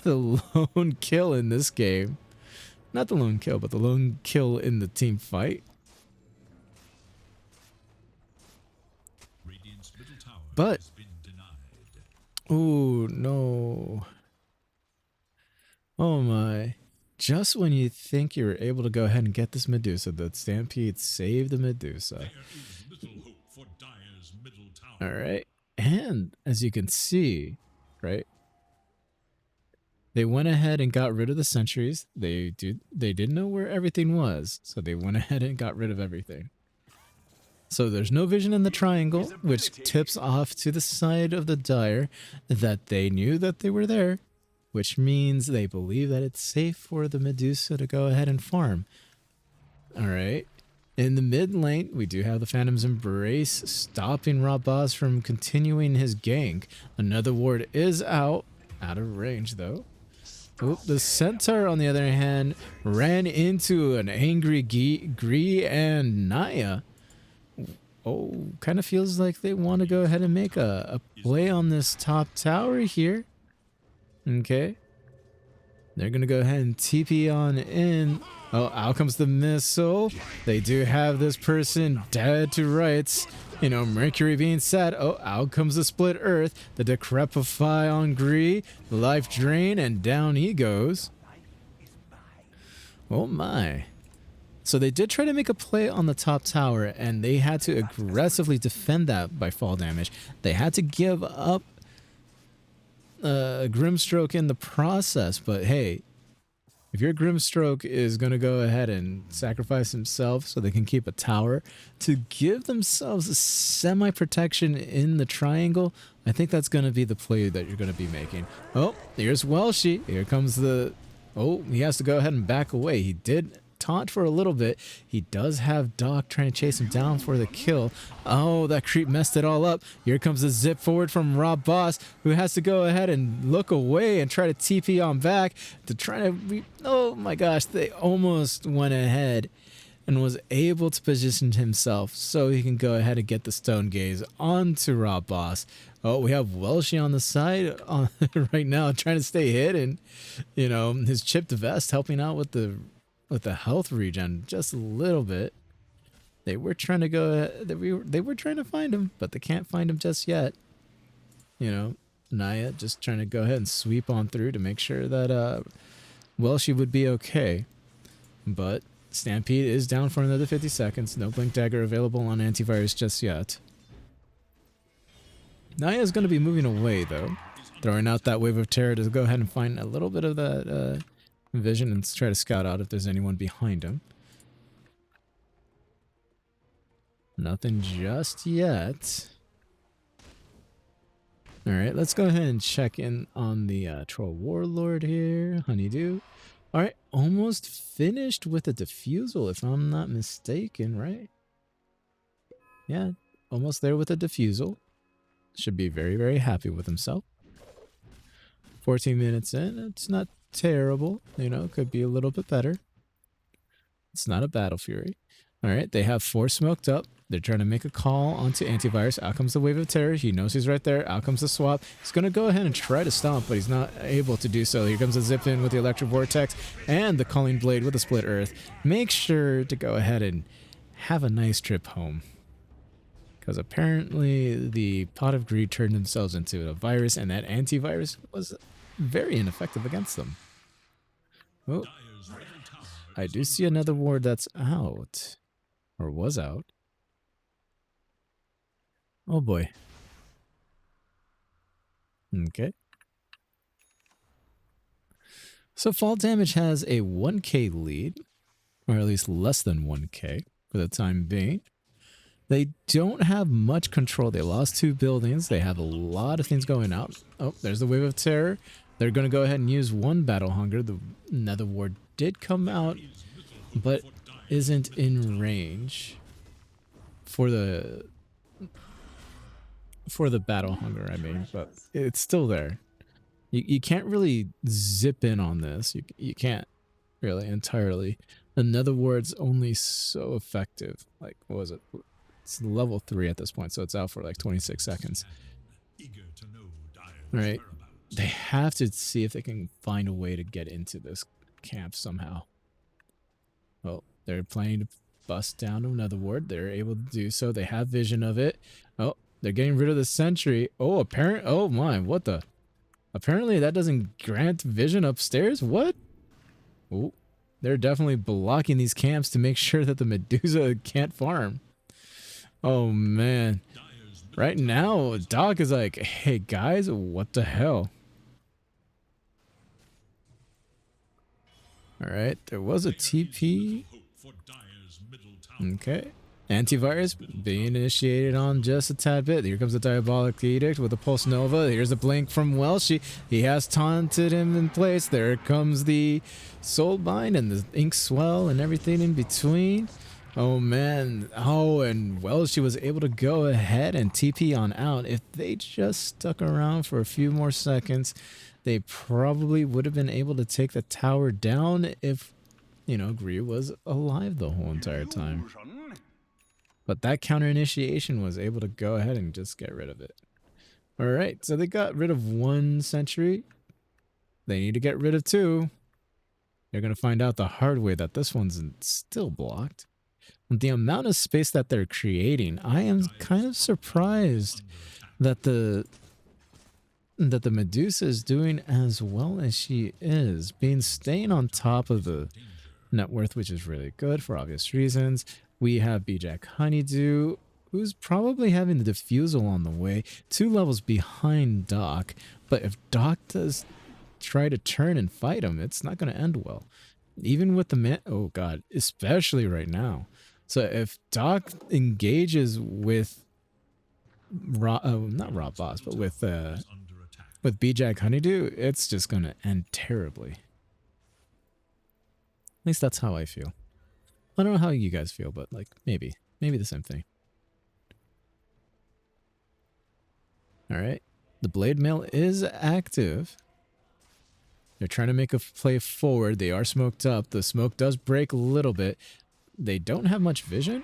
S1: lone kill in this game. Not the lone kill, but the lone kill in the team fight.
S2: Radiant's middle tower
S1: But
S2: has been denied.
S1: oh no. Oh my. Just when you think you're able to go ahead and get this Medusa, the Stampede saved the Medusa.
S2: There is little hope for Dire's middle tower.
S1: Alright. And as you can see, right? They went ahead and got rid of the sentries. They didn't know where everything was, so they went ahead and got rid of everything. So there's no vision in the triangle, which tips off to the side of the Dire that they knew that they were there, which means they believe that it's safe for the Medusa to go ahead and farm. Alright. In the mid lane, we do have the Phantom's Embrace stopping Rob Boss from continuing his gank. Another ward is out of range though. Oh, the Centaur, on the other hand, ran into an angry Gree and Naya. Oh, kind of feels like they want to go ahead and make a play on this top tower here. Okay. They're going to go ahead and TP on in. Oh, out comes the missile. They do have this person dead to rights. You know, Mercury being sad. Oh, out comes the Split Earth. The Decrepify on Gree. Life Drain, and down he goes. Oh my. So they did try to make a play on the top tower, and they had to aggressively defend that by fall damage. They had to give up Grimstroke in the process, but hey, If your Grimstroke is going to go ahead and sacrifice himself so they can keep a tower to give themselves a semi-protection in the triangle, I think that's going to be the play that you're going to be making. Oh, here's Welshie. Here comes the... Oh, he has to go ahead and back away. He did taunt for a little bit. He does have Doc trying to chase him down for the kill. Oh, that creep messed it all up. Here comes the zip forward from Rob Boss, who has to go ahead and look away and try to TP on back to try to... Oh my gosh, they almost went ahead and was able to position himself so he can go ahead and get the Stone Gaze onto Rob Boss. Oh, we have Welshie on the side right now trying to stay hidden. You know, his chipped vest helping out with the health regen just a little bit. They were trying to go... They were trying to find him, but they can't find him just yet. You know, Naya just trying to go ahead and sweep on through to make sure that Welshie would be okay. But Stampede is down for another 50 seconds. No Blink Dagger available on antivirus just yet. Naya is going to be moving away, though. Throwing out that Wave of Terror to go ahead and find a little bit of that vision and try to scout out if there's anyone behind him. Nothing just yet. Alright, let's go ahead and check in on the Troll Warlord here. Honeydew. Alright, almost finished with a defusal, if I'm not mistaken, right? Yeah, almost there with a defusal. Should be very, very happy with himself. 14 minutes in, it's not terrible. You know, could be a little bit better. It's not a Battle Fury. Alright, they have 4 smoked up. They're trying to make a call onto antivirus. Out comes the Wave of Terror. He knows he's right there. Out comes the swap. He's going to go ahead and try to stomp, but he's not able to do so. Here comes the Zip in with the Electric Vortex and the Calling Blade with the Split Earth. Make sure to go ahead and have a nice trip home. Because apparently the Pot of Greed turned themselves into a virus, and that antivirus was very ineffective against them. Oh, I do see another ward that's out. Or was out. Oh boy. Okay. So fall damage has a 1k lead, or at least less than 1k for the time being. They don't have much control. They lost 2 buildings. They have a lot of things going out. Oh, there's the Wave of Terror. They're going to go ahead and use 1 Battle Hunger. The Nether Ward did come out, but isn't in range for the Battle Hunger, I mean, but it's still there. You can't really zip in on this. You can't really entirely. The Nether Ward's only so effective. Like, what was it? It's level 3 at this point, so it's out for like 26 seconds. Alright. They have to see if they can find a way to get into this camp somehow. Well, they're planning to bust down another ward. They're able to do so. They have vision of it. Oh, they're getting rid of the sentry. Oh, oh my, what the? Apparently that doesn't grant vision upstairs? What? Oh, they're definitely blocking these camps to make sure that the Medusa can't farm. Oh man. Right now, Doc is like, hey guys, what the hell? Alright, there was a TP. Okay. Antivirus being initiated on just a tad bit. Here comes the Diabolic Edict with the Pulse Nova. Here's the Blink from Welshie. He has taunted him in place. There comes the Soulbind and the Ink Swell and everything in between. Oh man. Oh, and Welshie was able to go ahead and TP on out. If they just stuck around for a few more seconds, they probably would have been able to take the tower down if, you know, Greer was alive the whole entire time. But that counter initiation was able to go ahead and just get rid of it. Alright, so they got rid of 1 sentry. They need to get rid of 2. They're going to find out the hard way that this one's still blocked. With the amount of space that they're creating, I am kind of surprised that the Medusa is doing as well as she is. Staying on top of the net worth, which is really good for obvious reasons. We have B-Jack Honeydew, who's probably having the defusal on the way, 2 levels behind Doc. But if Doc does try to turn and fight him, it's not going to end well. Even with the man, oh god, especially right now. So if Doc engages with not Rob Boss, but with B-Jack Honeydew, it's just going to end terribly. At least that's how I feel. I don't know how you guys feel, but like maybe the same thing. All right. The blade mail is active. They're trying to make a play forward. They are smoked up. The smoke does break a little bit. They don't have much vision.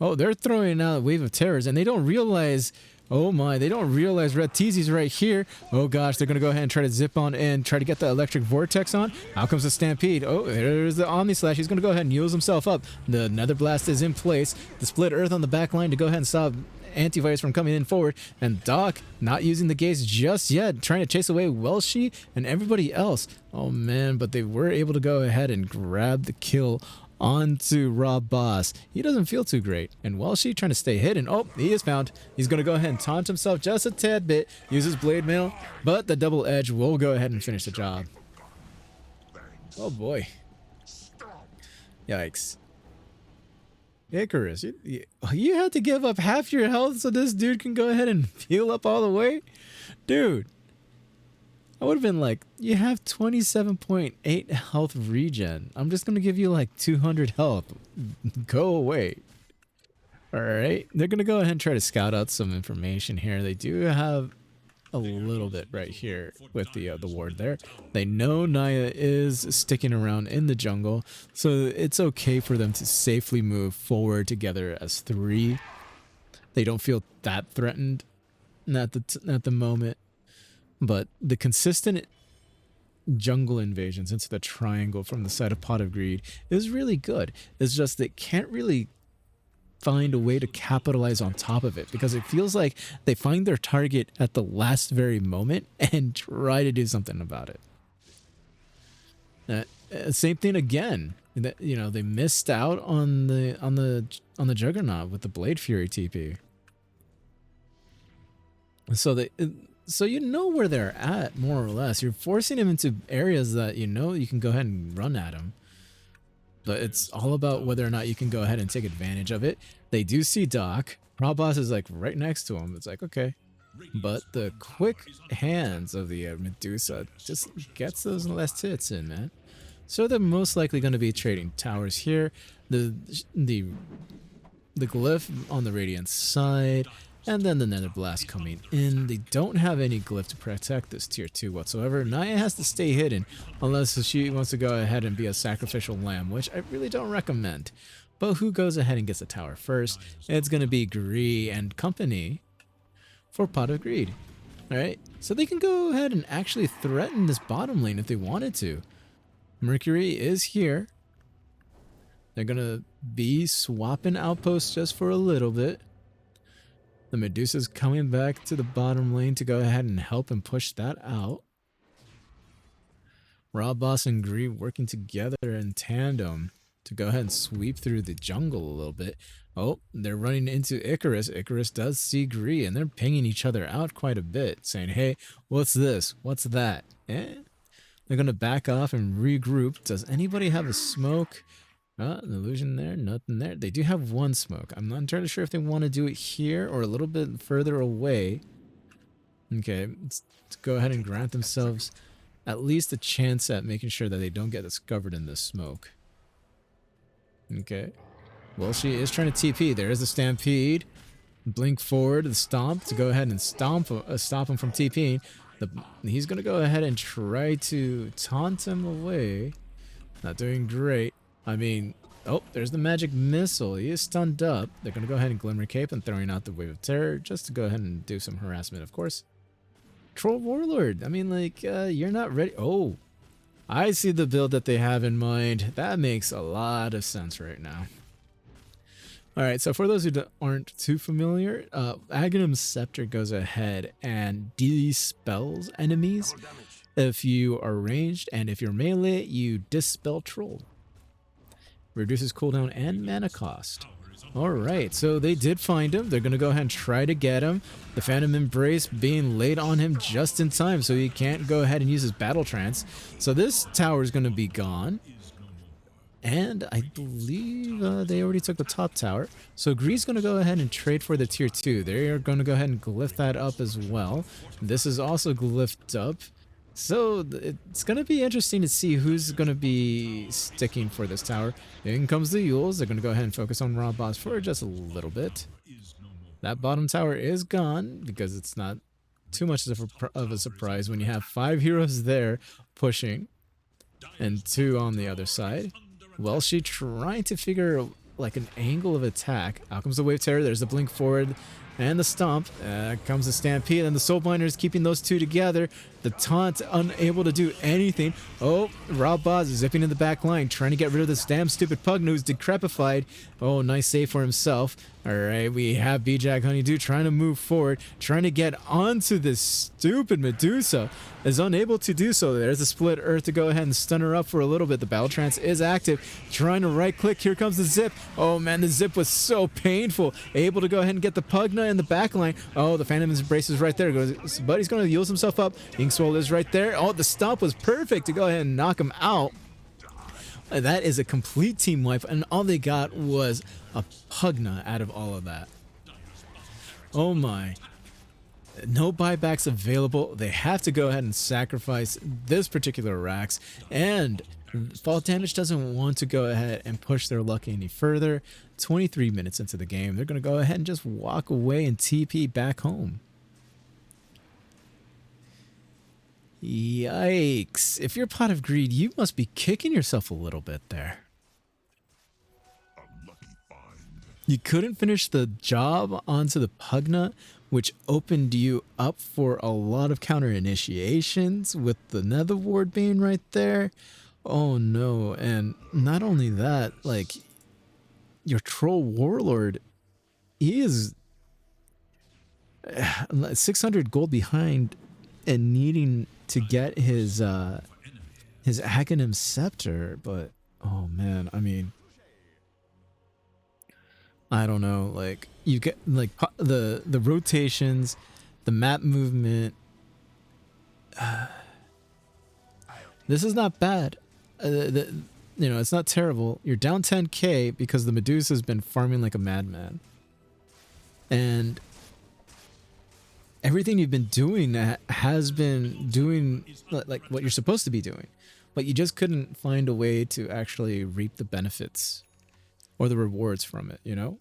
S1: Oh, they're throwing out a wave of terrors, and they don't realize... Oh my, they don't realize Red Teasy's right here. Oh gosh, they're going to go ahead and try to zip on in, try to get the electric vortex on. Out comes the Stampede. Oh, there's the Omni Slash. He's going to go ahead and use himself up. The Nether Blast is in place. The Split Earth on the back line to go ahead and stop Antivirus from coming in forward. And Doc not using the gates just yet, trying to chase away Welshi and everybody else. Oh man, but they were able to go ahead and grab the kill onto Rob Boss. He doesn't feel too great. And Welshi trying to stay hidden. Oh, he is found. He's going to go ahead and taunt himself just a tad bit. Uses Blade Mail. But the double edge will go ahead and finish the job. Oh boy. Yikes. Icarus, you had to give up half your health so this dude can go ahead and heal up all the way? Dude. I would have been like, you have 27.8 health regen. I'm just going to give you like 200 health. Go away. Alright. They're going to go ahead and try to scout out some information here. They do have a little bit right here with the ward there. They know Naya is sticking around in the jungle. So it's okay for them to safely move forward together as 3. They don't feel that threatened at the moment. But the consistent jungle invasions into the triangle from the side of Pot of Greed is really good. It's just they can't really find a way to capitalize on top of it because it feels like they find their target at the last very moment and try to do something about it. Same thing again. You know, they missed out on the Juggernaut with the Blade Fury TP. So you know where they're at, more or less. You're forcing him into areas that you know you can go ahead and run at him. But it's all about whether or not you can go ahead and take advantage of it. They do see Doc. Rob Boss is like right next to him. It's like, okay. But the quick hands of the Medusa just gets those last hits in, man. So they're most likely going to be trading towers here. The glyph on the Radiant side. And then the Nether Blast coming in. They don't have any glyph to protect this tier 2 whatsoever. Naya has to stay hidden unless she wants to go ahead and be a sacrificial lamb, which I really don't recommend. But who goes ahead and gets a tower first? It's going to be Gree and company for Pot of Greed. Alright, so they can go ahead and actually threaten this bottom lane if they wanted to. Mercury is here. They're going to be swapping outposts just for a little bit. The Medusa's coming back to the bottom lane to go ahead and help and push that out. Rob Boss and Gree working together in tandem to go ahead and sweep through the jungle a little bit. Oh, they're running into Icarus. Icarus does see Gree, and they're pinging each other out quite a bit, saying, hey, what's this? What's that? They're going to back off and regroup. Does anybody have a smoke? An illusion there, nothing there. They do have one smoke. I'm not entirely sure if they want to do it here or a little bit further away. Okay, let's go ahead and grant themselves at least a chance at making sure that they don't get discovered in this smoke. Okay. Well, she is trying to TP. There is the Stampede. Blink forward, the Stomp to go ahead and stop him from TPing. He's going to go ahead and try to taunt him away. Not doing great. I mean, oh, there's the magic missile. He is stunned up. They're going to go ahead and Glimmer Cape and throwing out the Wave of Terror just to go ahead and do some harassment, of course. Troll Warlord. I mean, like, you're not ready. Oh, I see the build that they have in mind. That makes a lot of sense right now. All right, so for those who aren't too familiar, Aghanim's Scepter goes ahead and dispels enemies. If you are ranged and if you're melee, you dispel Troll. Reduces cooldown and mana cost. Alright, so they did find him. They're going to go ahead and try to get him. The Phantom Embrace being laid on him just in time so he can't go ahead and use his Battle Trance. So this tower is going to be gone. And I believe they already took the top tower. So Greed's going to go ahead and trade for the tier 2. They are going to go ahead and glyph that up as well. This is also glyphed up. So it's going to be interesting to see who's going to be sticking for this tower. In comes the Yules. They're going to go ahead and focus on Raw Boss for just a little bit. That bottom tower is gone because it's not too much of a surprise when you have 5 heroes there pushing and 2 on the other side. Well, she trying to figure like an angle of attack. Out comes the Wave Terror. There's the blink forward and the stomp. Comes the Stampede and the Soulbinder is keeping those two together. The taunt unable to do anything. Oh, Rob Boz is zipping in the back line, trying to get rid of this damn stupid Pug who's decrepified. Oh, nice save for himself. Alright, we have B-Jack Honeydew trying to move forward, trying to get onto this stupid Medusa. Is unable to do so. There's a split earth to go ahead and stun her up for a little bit. The Battle Trance is active. Trying to right click. Here comes the zip. Oh man, the zip was so painful. Able to go ahead and get the Pugna in the back line. Oh, the Phantom Embrace is right there. But he's going to use himself up. Inkswell is right there. Oh, the stomp was perfect to go ahead and knock him out. That is a complete team wipe, and all they got was a Pugna out of all of that. Oh my. No buybacks available. They have to go ahead and sacrifice this particular Rax, and Fall Damage doesn't want to go ahead and push their luck any further. 23 minutes into the game, they're going to go ahead and just walk away and TP back home. Yikes. If you're Pot of Greed, you must be kicking yourself a little bit there. You couldn't finish the job onto the Pugna, which opened you up for a lot of counter initiations with the Nether Ward being right there. Oh no, and not only that, like, your Troll Warlord is 600 gold behind and needing to get his Aghanim Scepter, but oh man, I mean, I don't know, like, you get like the rotations, the map movement. This is not bad. You know, it's not terrible. You're down 10k because the Medusa's been farming like a madman, and everything you've been doing has been doing like what you're supposed to be doing, but you just couldn't find a way to actually reap the benefits or the rewards from it, you know?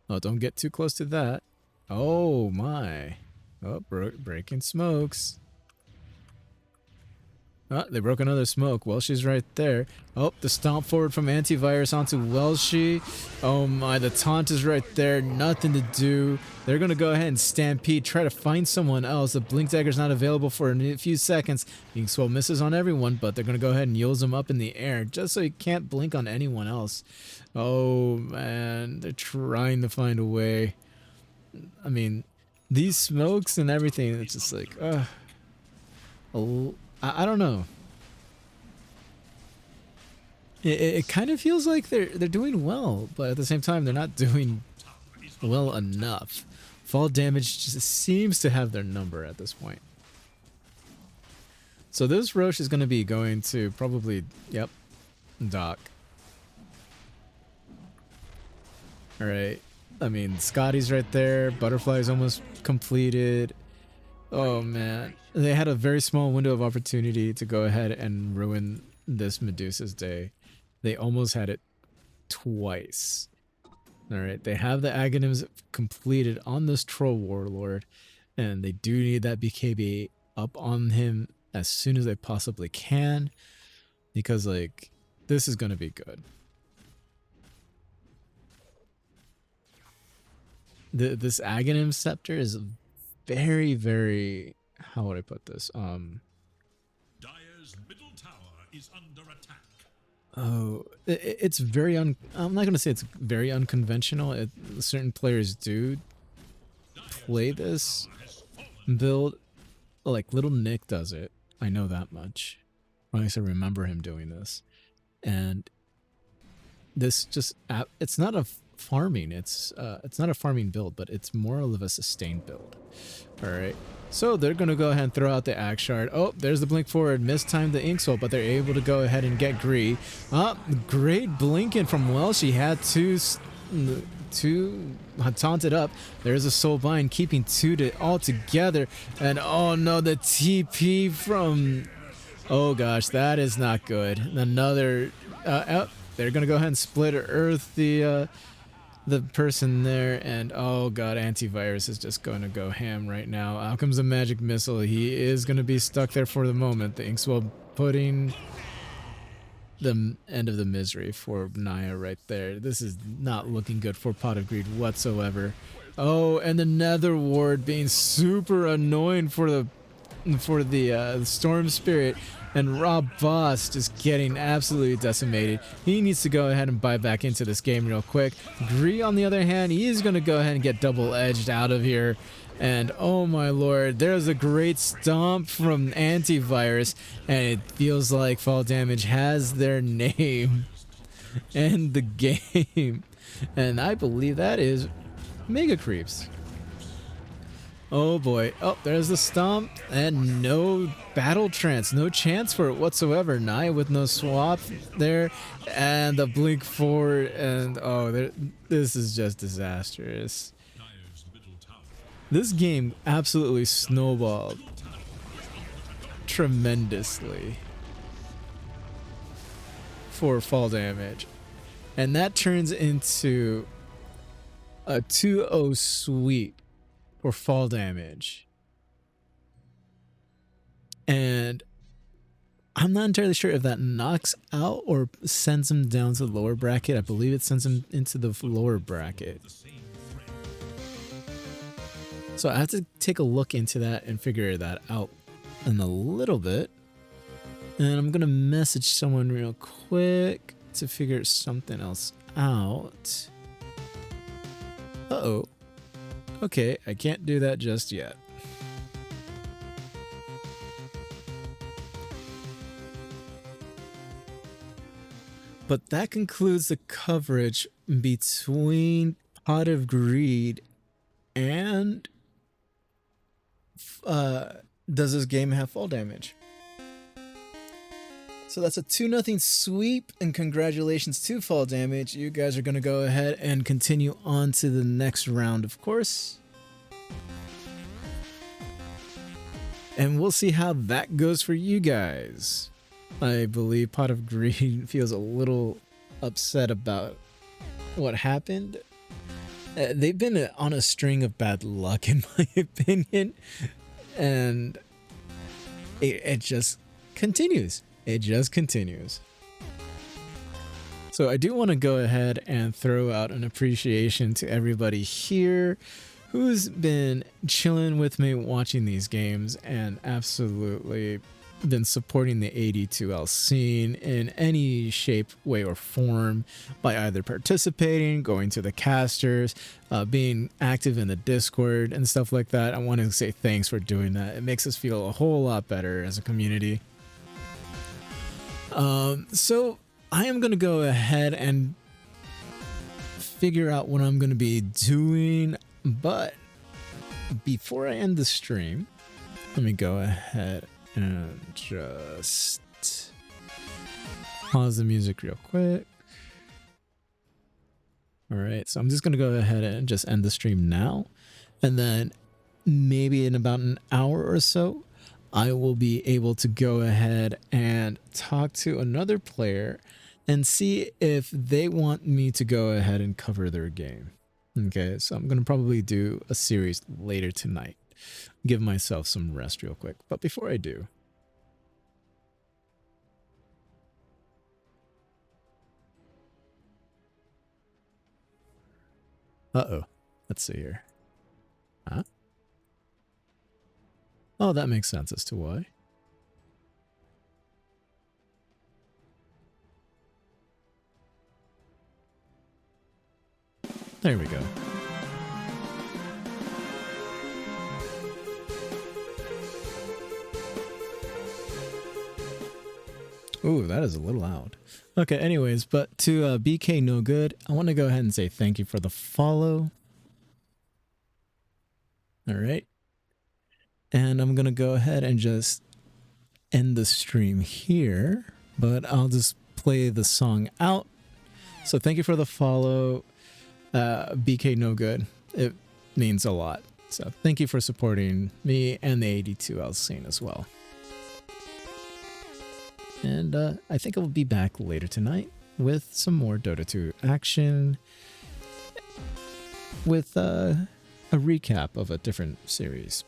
S1: Oh, don't get too close to that. Oh my. Oh, breaking smokes. Oh, they broke another smoke. Welshy's right there. Oh, the stomp forward from Antivirus onto Welshy. Oh my, the taunt is right there. Nothing to do. They're going to go ahead and stampede, try to find someone else. The Blink Dagger's not available for a few seconds. Inkswell misses on everyone, but they're going to go ahead and Yules him up in the air just so he can't blink on anyone else. Oh man, they're trying to find a way. I mean, these smokes and everything, it's just like, I don't know. It kind of feels like they're doing well, but at the same time they're not doing well enough. Fall Damage just seems to have their number at this point. So this Roche is going to be going to probably, yep, Doc. Alright, I mean, Scotty's right there. Butterfly's almost completed. Oh man, they had a very small window of opportunity to go ahead and ruin this Medusa's day. They almost had it twice. Alright, they have the Aghanims completed on this Troll Warlord, and they do need that BKB up on him as soon as they possibly can, because like, this is going to be good. This Aghanim Scepter is very, very, how would I put this?
S2: Dire's middle tower is under attack.
S1: Oh, it's very I'm not going to say it's very unconventional. Certain players do play this build. Like Little Nick does it. I know that much. Or at least I remember him doing this. And this just, it's not a farming. It's not a farming build, but it's more of a sustained build. All right. So they're going to go ahead and throw out the Axe Shard. Oh, there's the blink forward. Mistimed the Ink Soul, but they're able to go ahead and get Gree. Great blinking from Welsh. He had two taunted up. There's a Soul Bind keeping two all together. And oh no, the TP from... Oh gosh, that is not good. Another... they're going to go ahead and split Earth the person there, and oh god, Antivirus is just going to go ham right now. Out comes a magic missile. He is going to be stuck there for the moment. The Inkswell putting the end of the misery for Naya right there. This is not looking good for Pot of Greed whatsoever. Oh, and the Nether Ward being super annoying for the Storm Spirit. And Rob Boss just getting absolutely decimated. He needs to go ahead and buy back into this game real quick. Gree, on the other hand, he is going to go ahead and get double-edged out of here. And oh my lord, there's a great stomp from Antivirus. And it feels like Fall Damage has their name and the game. And I believe that is Mega Creeps. Oh boy. Oh, there's the stomp and no battle trance. No chance for it whatsoever. Naya with no swap there and the blink forward and oh, this is just disastrous. This game absolutely snowballed tremendously for Fall Damage. And that turns into a 2-0 sweep or Fall Damage. And I'm not entirely sure if that knocks out or sends him down to the lower bracket. I believe it sends him into the lower bracket. So I have to take a look into that and figure that out in a little bit. And I'm going to message someone real quick to figure something else out. Uh-oh. Okay, I can't do that just yet. But that concludes the coverage between Pot of Greed and does this game have Fall Damage? So that's a 2-0 sweep, and congratulations to Fall Damage. You guys are going to go ahead and continue on to the next round, of course. And we'll see how that goes for you guys. I believe Pot of Greed feels a little upset about what happened. They've been on a string of bad luck, in my opinion. And it just continues. It just continues. So I do want to go ahead and throw out an appreciation to everybody here who's been chilling with me watching these games and absolutely been supporting the AD2L scene in any shape, way, or form by either participating, going to the casters, being active in the Discord and stuff like that. I want to say thanks for doing that. It makes us feel a whole lot better as a community. So I am going to go ahead and figure out what I'm going to be doing, but before I end the stream, let me go ahead and just pause the music real quick. All right, so I'm just going to go ahead and just end the stream now, and then maybe in about an hour or so, I will be able to go ahead and talk to another player and see if they want me to go ahead and cover their game. Okay, so I'm going to probably do a series later tonight. Give myself some rest real quick. But before I do, uh-oh, let's see here. Huh? Oh, that makes sense as to why. There we go. Ooh, that is a little loud. Okay, anyways, but to BK No Good, I want to go ahead and say thank you for the follow. All right. And I'm going to go ahead and just end the stream here, but I'll just play the song out. So thank you for the follow, BK No Good. It means a lot. So thank you for supporting me and the AD2L scene as well. And I think I'll be back later tonight with some more Dota 2 action, with a recap of a different series.